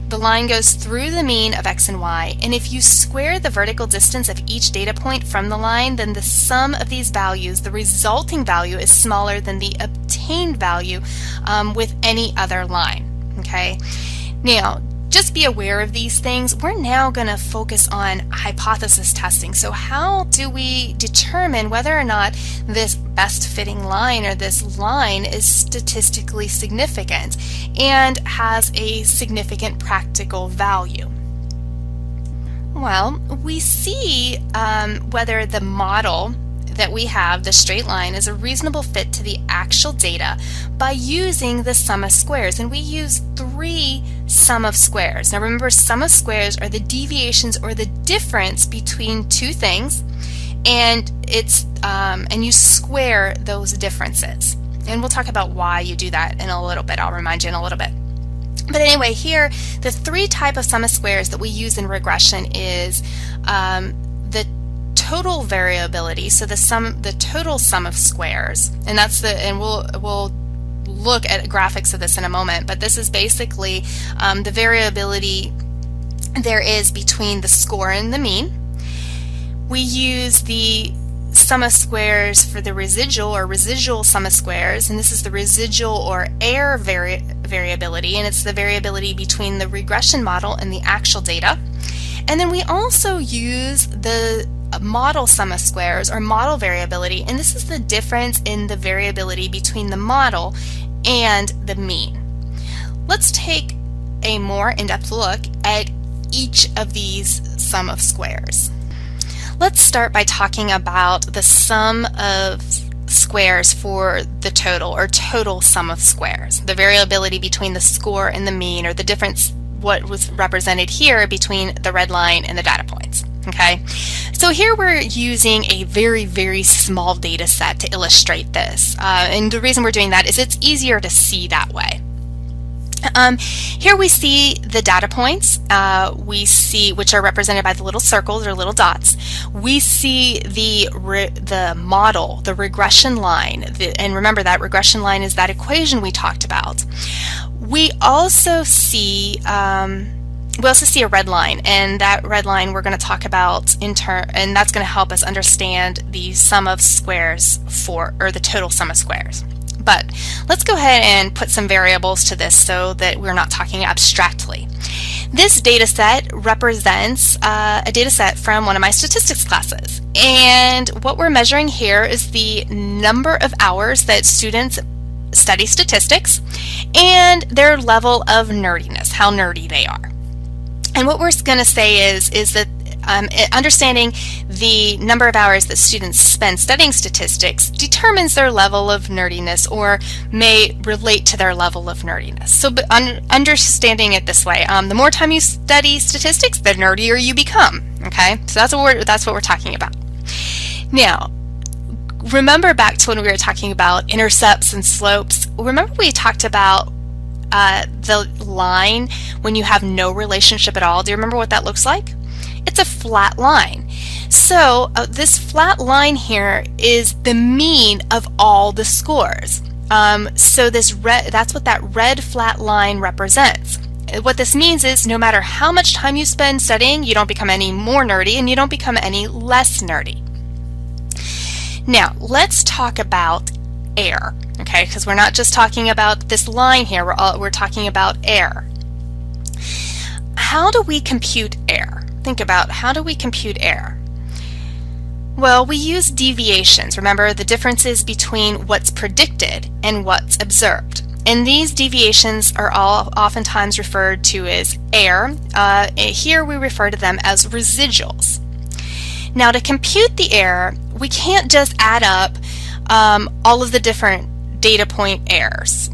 The line goes through the mean of x and y, and if you square the vertical distance of each data point from the line, then the sum of these values, the resulting value, is smaller than the obtained value with any other line. Okay? Now, just be aware of these things. We're now going to focus on hypothesis testing. So how do we determine whether or not this best fitting line, or this line, is statistically significant and has a significant practical value? Well, we see whether the model that we have, the straight line, is a reasonable fit to the actual data by using the sum of squares, and we use 3 sum of squares. Now remember, sum of squares are the deviations or the difference between two things, and and you square those differences, and we'll talk about why you do that in a little bit. I'll remind you in a little bit. But anyway, here the 3 type of sum of squares that we use in regression is the total variability, so the total sum of squares, and we'll look at graphics of this in a moment, but this is basically the variability there is between the score and the mean. We use the sum of squares for the residual or residual sum of squares, and this is the residual or error variability, and it's the variability between the regression model and the actual data. And then we also use the model sum of squares or model variability, and this is the difference in the variability between the model and the mean. Let's take a more in-depth look at each of these sum of squares. Let's start by talking about the sum of squares for the total or total sum of squares, the variability between the score and the mean, or the difference, what was represented here, between the red line and the data points. Okay, so here we're using a very, very small data set to illustrate this, and the reason we're doing that is it's easier to see that way. Here we see the data points, which are represented by the little circles or little dots. We see the model, the regression line, and remember that regression line is that equation we talked about. We also see a red line, and that red line we're going to talk about and that's going to help us understand the sum of squares or the total sum of squares. But let's go ahead and put some variables to this so that we're not talking abstractly. This data set represents a data set from one of my statistics classes. And what we're measuring here is the number of hours that students study statistics and their level of nerdiness, how nerdy they are. And what we're going to say is that understanding the number of hours that students spend studying statistics determines their level of nerdiness, or may relate to their level of nerdiness. So understanding it this way, the more time you study statistics, the nerdier you become. Okay, so that's what we're talking about. Now, remember back to when we were talking about intercepts and slopes. Remember we talked about the line when you have no relationship at all. Do you remember what that looks like? It's a flat line. So this flat line here is the mean of all the scores. So that's what that red flat line represents. What this means is no matter how much time you spend studying, you don't become any more nerdy and you don't become any less nerdy. Now, let's talk about error, okay? Because we're not just talking about this line here, we're talking about error. How do we compute error? Think about, how do we compute error? Well, we use deviations. Remember the differences between what's predicted and what's observed. And these deviations are oftentimes referred to as error. Here we refer to them as residuals. Now, to compute the error, we can't just add up all of the different data point errors.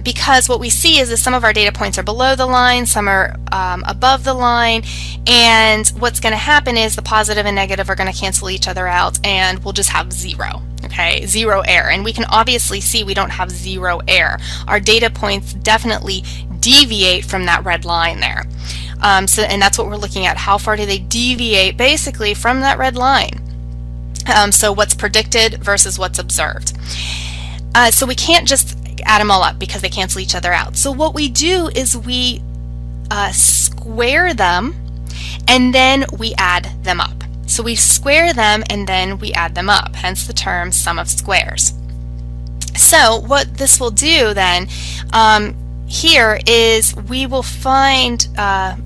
Because what we see is that some of our data points are below the line, some are above the line, and what's going to happen is the positive and negative are going to cancel each other out, and we'll just have zero. Okay, zero error. And we can obviously see we don't have zero error. Our data points definitely deviate from that red line there. And that's what we're looking at. How far do they deviate basically from that red line? So what's predicted versus what's observed. So we can't just add them all up because they cancel each other out. So what we do is we square them and then we add them up. So we square them and then we add them up, hence the term sum of squares. So what this will do then here is we will find,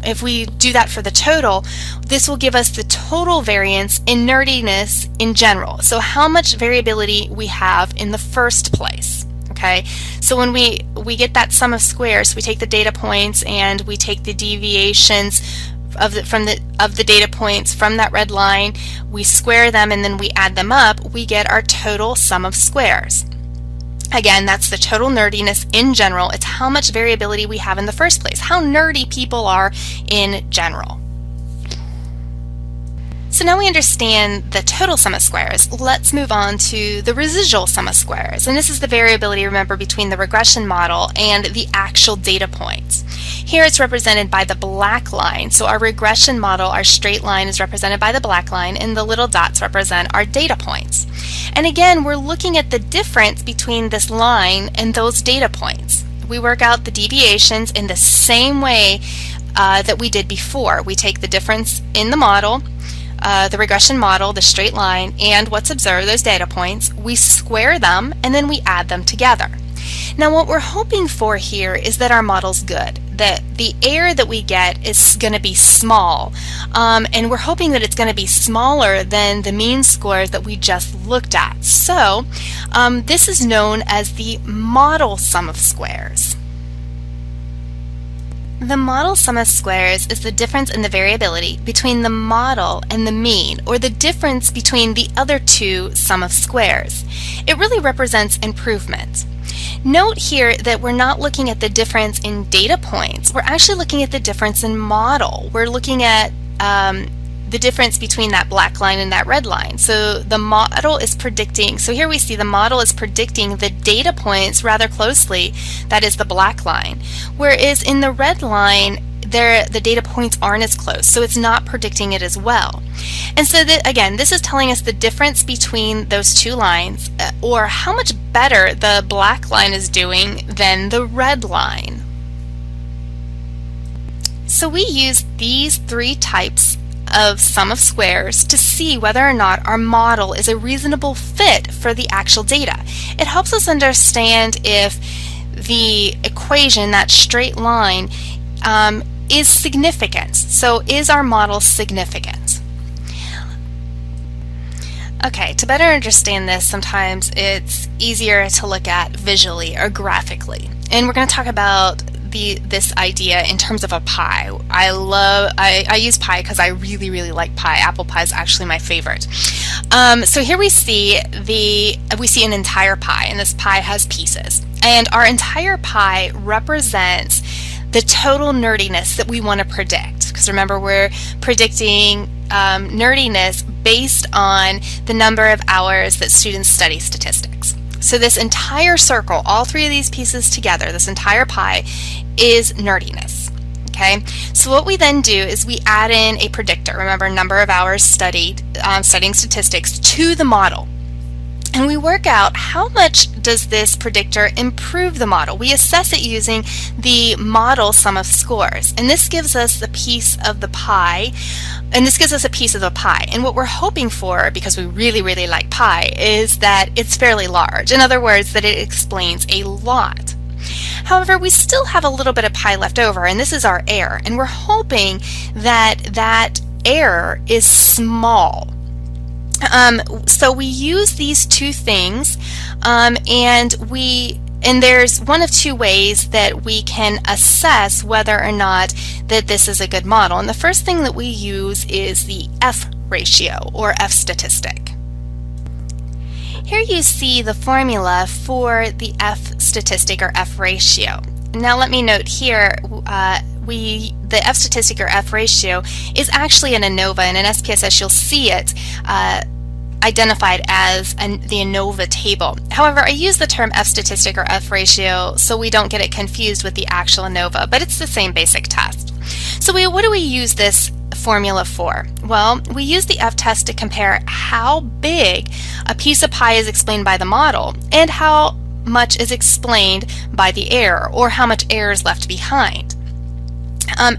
if we do that for the total, this will give us the total variance in nerdiness in general. So how much variability we have in the first place. Okay, so when we get that sum of squares, we take the data points and we take the deviations of the data points from that red line, we square them and then we add them up, we get our total sum of squares. Again, that's the total nerdiness in general. It's how much variability we have in the first place, how nerdy people are in general. So now we understand the total sum of squares. Let's move on to the residual sum of squares. And this is the variability, remember, between the regression model and the actual data points. Here it's represented by the black line. So our regression model, our straight line, is represented by the black line, and the little dots represent our data points. And again, we're looking at the difference between this line and those data points. We work out the deviations in the same way that we did before. We take the difference in the model, the regression model, the straight line, and what's observed, those data points, we square them, and then we add them together. Now what we're hoping for here is that our model's good, that the error that we get is going to be small, and we're hoping that it's going to be smaller than the mean scores that we just looked at. So this is known as the model sum of squares. The model sum of squares is the difference in the variability between the model and the mean, or the difference between the other two sum of squares. It really represents improvement. Note here that we're not looking at the difference in data points. We're actually looking at the difference in model. We're looking at the difference between that black line and that red line. So the model is predicting, so here we see the model is predicting the data points rather closely, that is the black line. Whereas in the red line, the data points aren't as close, so it's not predicting it as well. And so that, again, this is telling us the difference between those two lines, or how much better the black line is doing than the red line. So we use these three types of sum of squares to see whether or not our model is a reasonable fit for the actual data. It helps us understand if the equation, that straight line, is significant. So is our model significant? Okay, to better understand this, sometimes it's easier to look at visually or graphically. And we're going to talk about this idea in terms of a pie. I use pie because I really like pie. Apple pie is actually my favorite. So here we see an entire pie, and this pie has pieces. And our entire pie represents the total nerdiness that we want to predict. Because remember, we're predicting nerdiness based on the number of hours that students study statistics. So this entire circle, all three of these pieces together, this entire pie, is nerdiness. Okay, so what we then do is we add in a predictor. Remember, number of hours studied, studying statistics, to the model. And we work out how much does this predictor improve the model. We assess it using the model sum of scores. And this gives us the piece of the pie. And what we're hoping for, because we really like pie, is that it's fairly large. In other words, that it explains a lot. However, we still have a little bit of pie left over, and this is our error. And we're hoping that that error is small. So we use these two things, and there's one of two ways that we can assess whether or not that this is a good model. And the first thing that we use is the F ratio, or F statistic. Here you see the formula for the F statistic, or F ratio. Now let me note here, the F statistic, or F ratio, is actually an ANOVA, and in SPSS you'll see it identified as the ANOVA table. However, I use the term F statistic, or F ratio, so we don't get it confused with the actual ANOVA, but it's the same basic test. So what do we use this formula for? Well, we use the F test to compare how big a piece of pie is explained by the model and how much is explained by the error, or how much error is left behind.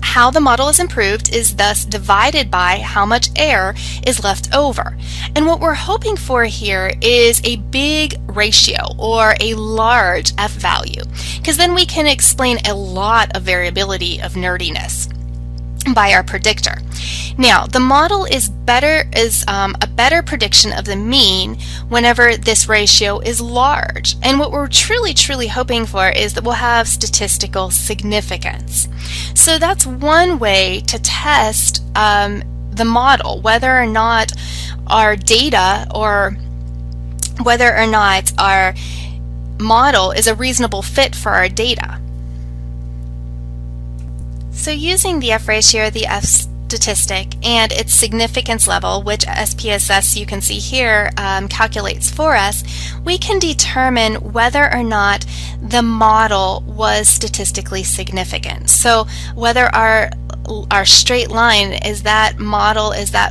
How the model is improved is thus divided by how much error is left over. And what we're hoping for here is a big ratio, or a large F value, because then we can explain a lot of variability of nerdiness by our predictor. Now, the model is a better prediction of the mean whenever this ratio is large. And what we're truly hoping for is that we'll have statistical significance. So that's one way to test the model, whether or not our data, or whether or not our model is a reasonable fit for our data. So using the F ratio, the F statistic, and its significance level, which SPSS, you can see here, calculates for us, we can determine whether or not the model was statistically significant. So whether our straight line is that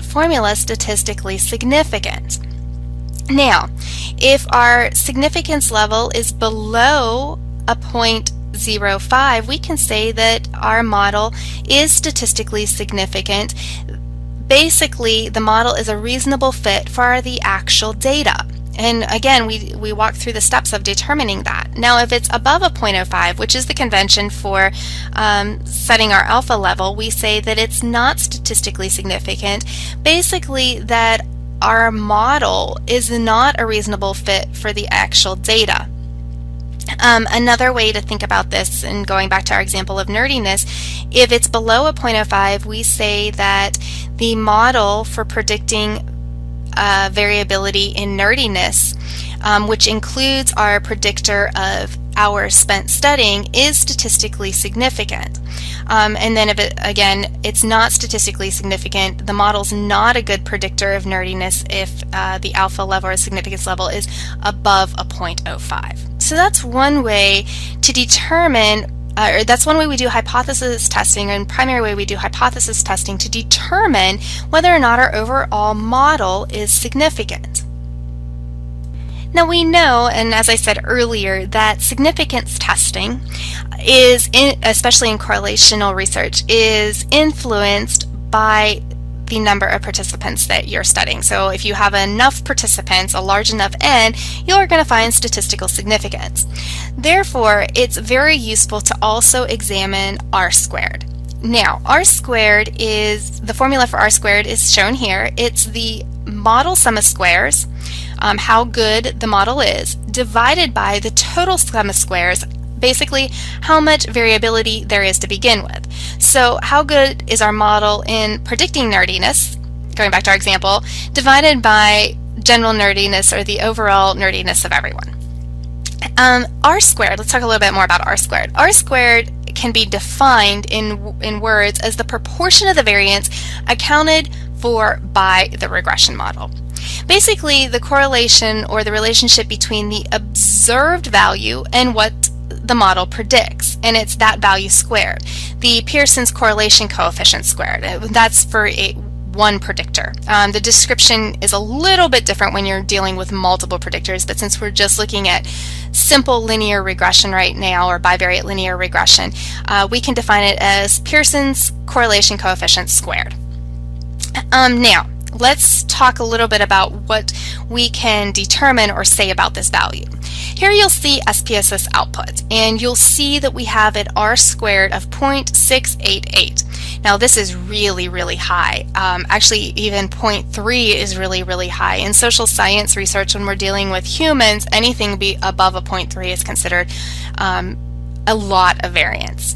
formula statistically significant. Now, if our significance level is below a 0.05, we can say that our model is statistically significant basically the model is a reasonable fit for the actual data. And again, we walk through the steps of determining that. Now, if it's above a 0.05, which is the convention for setting our alpha level, we say that it's not statistically significant, basically that our model is not a reasonable fit for the actual data. Another way to think about this, and going back to our example of nerdiness, if it's below a 0.05, we say that the model for predicting variability in nerdiness, which includes our predictor of hours spent studying, is statistically significant. And then if it's not statistically significant, the model's not a good predictor of nerdiness if the alpha level or significance level is above a 0.05. So that's one way to determine, or that's one way we do hypothesis testing, and primary way we do hypothesis testing to determine whether or not our overall model is significant. Now we know, and as I said earlier, that significance testing is, especially in correlational research, is influenced by the number of participants that you're studying. So if you have enough participants, a large enough N, you're going to find statistical significance. Therefore, it's very useful to also examine R squared. Now, R squared is, the formula for R squared is shown here. It's the model sum of squares, how good the model is, divided by the total sum of squares, basically how much variability there is to begin with. So how good is our model in predicting nerdiness, going back to our example, divided by general nerdiness, or the overall nerdiness of everyone. R squared, let's talk a little bit more about R squared. R squared can be defined in words as the proportion of the variance accounted for by the regression model. Basically, the correlation or the relationship between the observed value and what the model predicts, and it's that value squared. The Pearson's correlation coefficient squared. That's for one predictor. The description is a little bit different when you're dealing with multiple predictors, but since we're just looking at simple linear regression right now, or bivariate linear regression, we can define it as Pearson's correlation coefficient squared. Now, let's talk a little bit about what we can determine or say about this value. Here you'll see SPSS output, and you'll see that we have an R squared of 0.688. Now this is really, really high. Actually, even 0.3 is really, really high. In social science research, when we're dealing with humans, anything above a 0.3 is considered a lot of variance.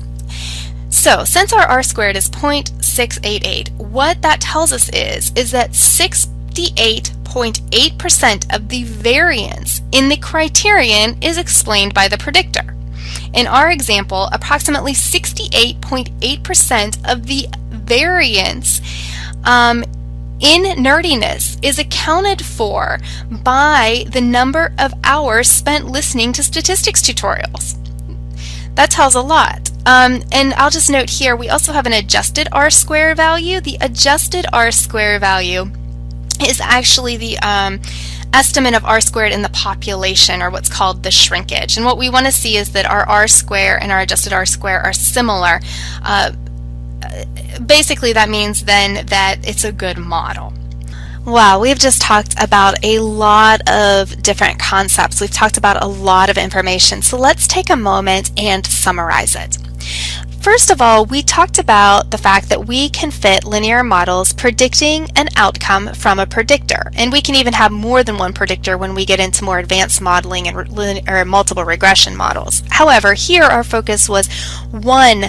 So since our R squared is 0.688, what that tells us is that 68.8% of the variance in the criterion is explained by the predictor. In our example, approximately 68.8% of the variance in nerdiness is accounted for by the number of hours spent listening to statistics tutorials. That tells a lot. And I'll just note here, we also have an adjusted R square value. The adjusted R square value is actually the estimate of R squared in the population, or what's called the shrinkage. And what we want to see is that our R square and our adjusted R square are similar. Basically, that means then that it's a good model. Wow, we've just talked about a lot of different concepts. We've talked about a lot of information. So let's take a moment and summarize it. First of all, we talked about the fact that we can fit linear models predicting an outcome from a predictor. And we can even have more than one predictor when we get into more advanced modeling and multiple regression models. However, here our focus was one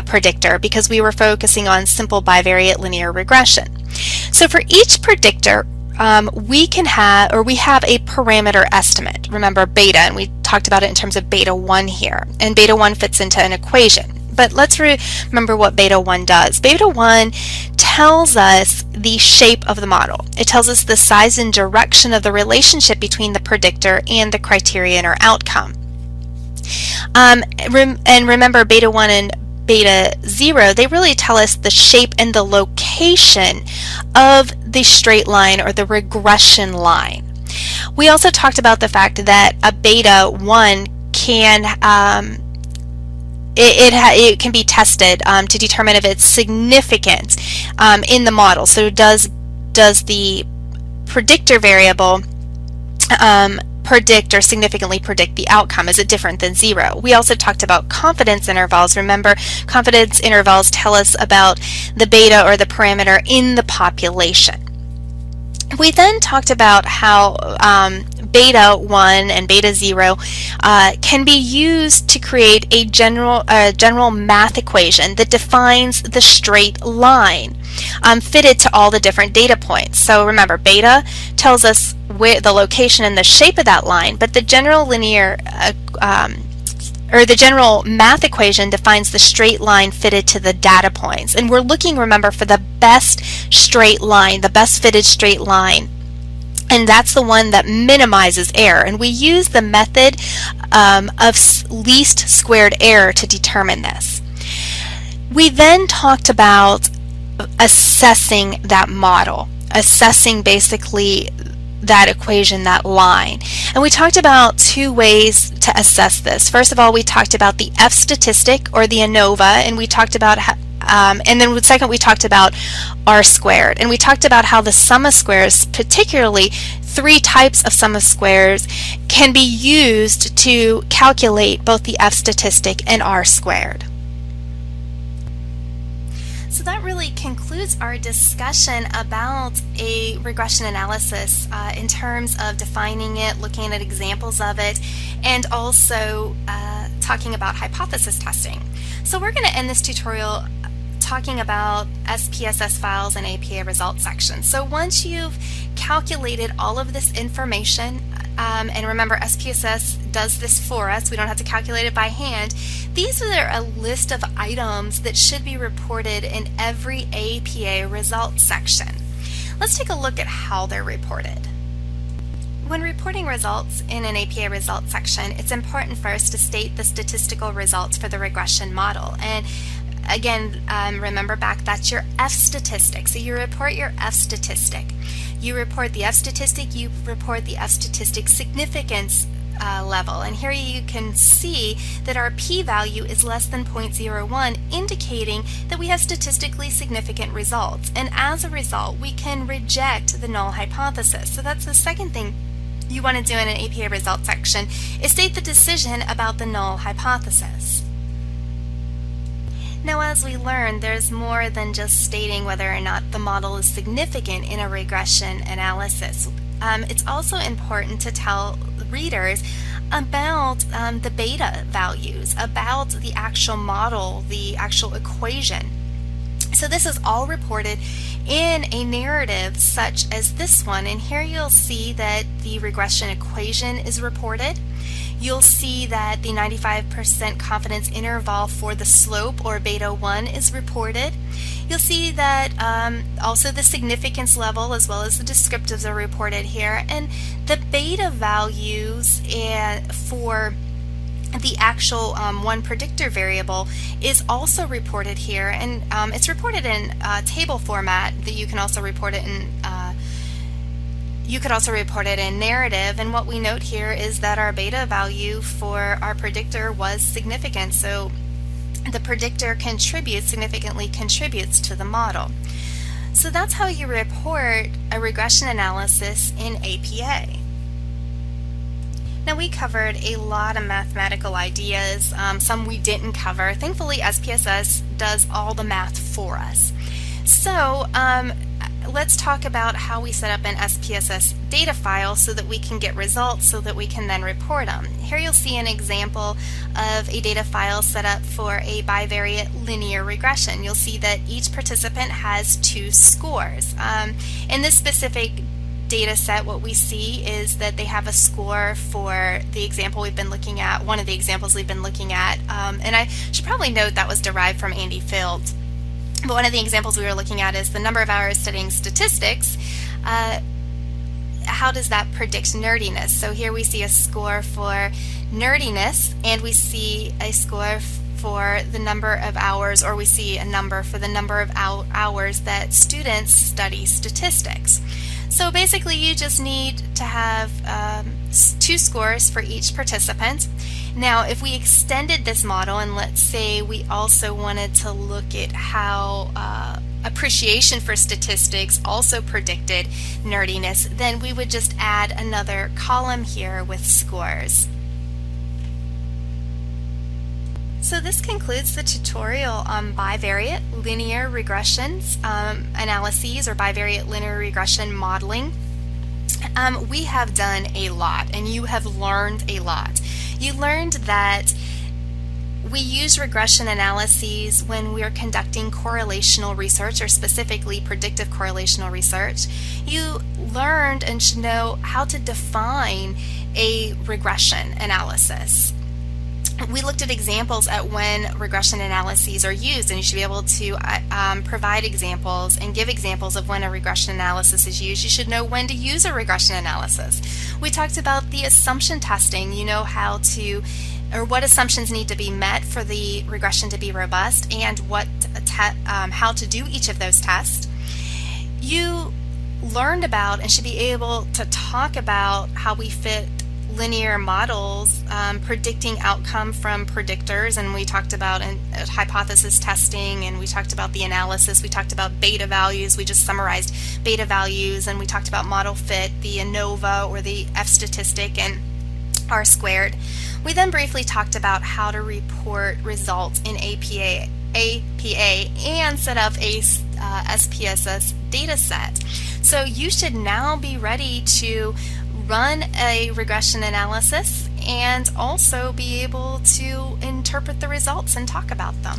predictor because we were focusing on simple bivariate linear regression. So for each predictor, we have a parameter estimate. Remember beta, and we talked about it in terms of beta 1 here. And beta 1 fits into an equation. But let's remember what beta 1 does. Beta 1 tells us the shape of the model. It tells us the size and direction of the relationship between the predictor and the criterion or outcome. And remember, beta 1 and beta 0, they really tell us the shape and the location of the straight line or the regression line. We also talked about the fact that a beta 1 can it can be tested to determine if it's significant in the model. So does the predictor variable predict or significantly predict the outcome? Is it different than 0? We also talked about confidence intervals. Remember, confidence intervals tell us about the beta or the parameter in the population. We then talked about how beta 1 and beta 0 can be used to create a general math equation that defines the straight line fitted to all the different data points. So remember, beta tells us where the location and the shape of that line, but the general linear or the general math equation defines the straight line fitted to the data points. And we're looking, remember, for the best straight line, the best fitted straight line. And that's the one that minimizes error. And we use the method of least squared error to determine this. We then talked about assessing that model, assessing basically that equation, that line. And we talked about 2 ways to assess this. First of all, we talked about the F statistic or the ANOVA, and we talked about and then second we talked about R squared. And we talked about how the sum of squares, particularly 3 types of sum of squares, can be used to calculate both the F statistic and R squared. So that really concludes our discussion about a regression analysis in terms of defining it, looking at examples of it, and also talking about hypothesis testing. So we're going to end this tutorial talking about SPSS files and APA results sections. So once you've calculated all of this information, and remember, SPSS does this for us, we don't have to calculate it by hand. These are a list of items that should be reported in every APA results section. Let's take a look at how they're reported. When reporting results in an APA results section, it's important first to state the statistical results for the regression model. And again, remember back, that's your F statistic. So you report your F statistic. You report the F statistic, you report the F statistic significance level. And here you can see that our p-value is less than 0.01, indicating that we have statistically significant results. And as a result, we can reject the null hypothesis. So that's the second thing you want to do in an APA results section, is state the decision about the null hypothesis. Now, as we learned, there's more than just stating whether or not the model is significant in a regression analysis. It's also important to tell readers about the beta values, about the actual model, the actual equation. So this is all reported in a narrative such as this one, and here you'll see that the regression equation is reported. You'll see that the 95% confidence interval for the slope, or beta 1, is reported. You'll see that also the significance level as well as the descriptives are reported here, and the beta values for the actual one predictor variable is also reported here, and it's reported in table format. That you can also report it in you could also report it in narrative, and what we note here is that our beta value for our predictor was significant, so the predictor significantly contributes to the model. So that's how you report a regression analysis in APA. Now, we covered a lot of mathematical ideas, some we didn't cover. Thankfully, SPSS does all the math for us. So let's talk about how we set up an SPSS data file so that we can get results so that we can then report them. Here you'll see an example of a data file set up for a bivariate linear regression. You'll see that each participant has 2 scores. In this specific data set, what we see is that they have a score for the example we've been looking at, one of the examples we've been looking at, and I should probably note that was derived from Andy Fields. But one of the examples we were looking at is the number of hours studying statistics. How does that predict nerdiness? So here we see a score for nerdiness, and we see a score for the number of hours, or we see a number for the number of hours that students study statistics. So basically you just need to have 2 scores for each participant. Now if we extended this model and let's say we also wanted to look at how appreciation for statistics also predicted nerdiness, then we would just add another column here with scores. So this concludes the tutorial on bivariate linear regressions analyses, or bivariate linear regression modeling. We have done a lot and you have learned a lot. You learned that we use regression analyses when we are conducting correlational research, or specifically predictive correlational research. You learned and should know how to define a regression analysis. We looked at examples at when regression analyses are used, and you should be able to provide examples and give examples of when a regression analysis is used. You should know when to use a regression analysis. We talked about the assumption testing. You know how to, or what assumptions need to be met for the regression to be robust, and how to do each of those tests. You learned about and should be able to talk about how we fit linear models predicting outcome from predictors, and we talked about hypothesis testing, and we talked about the analysis. We talked about beta values. We just summarized beta values, and we talked about model fit, the ANOVA or the F statistic, and R squared. We then briefly talked about how to report results in APA and set up a SPSS data set. So you should now be ready to run a regression analysis and also be able to interpret the results and talk about them.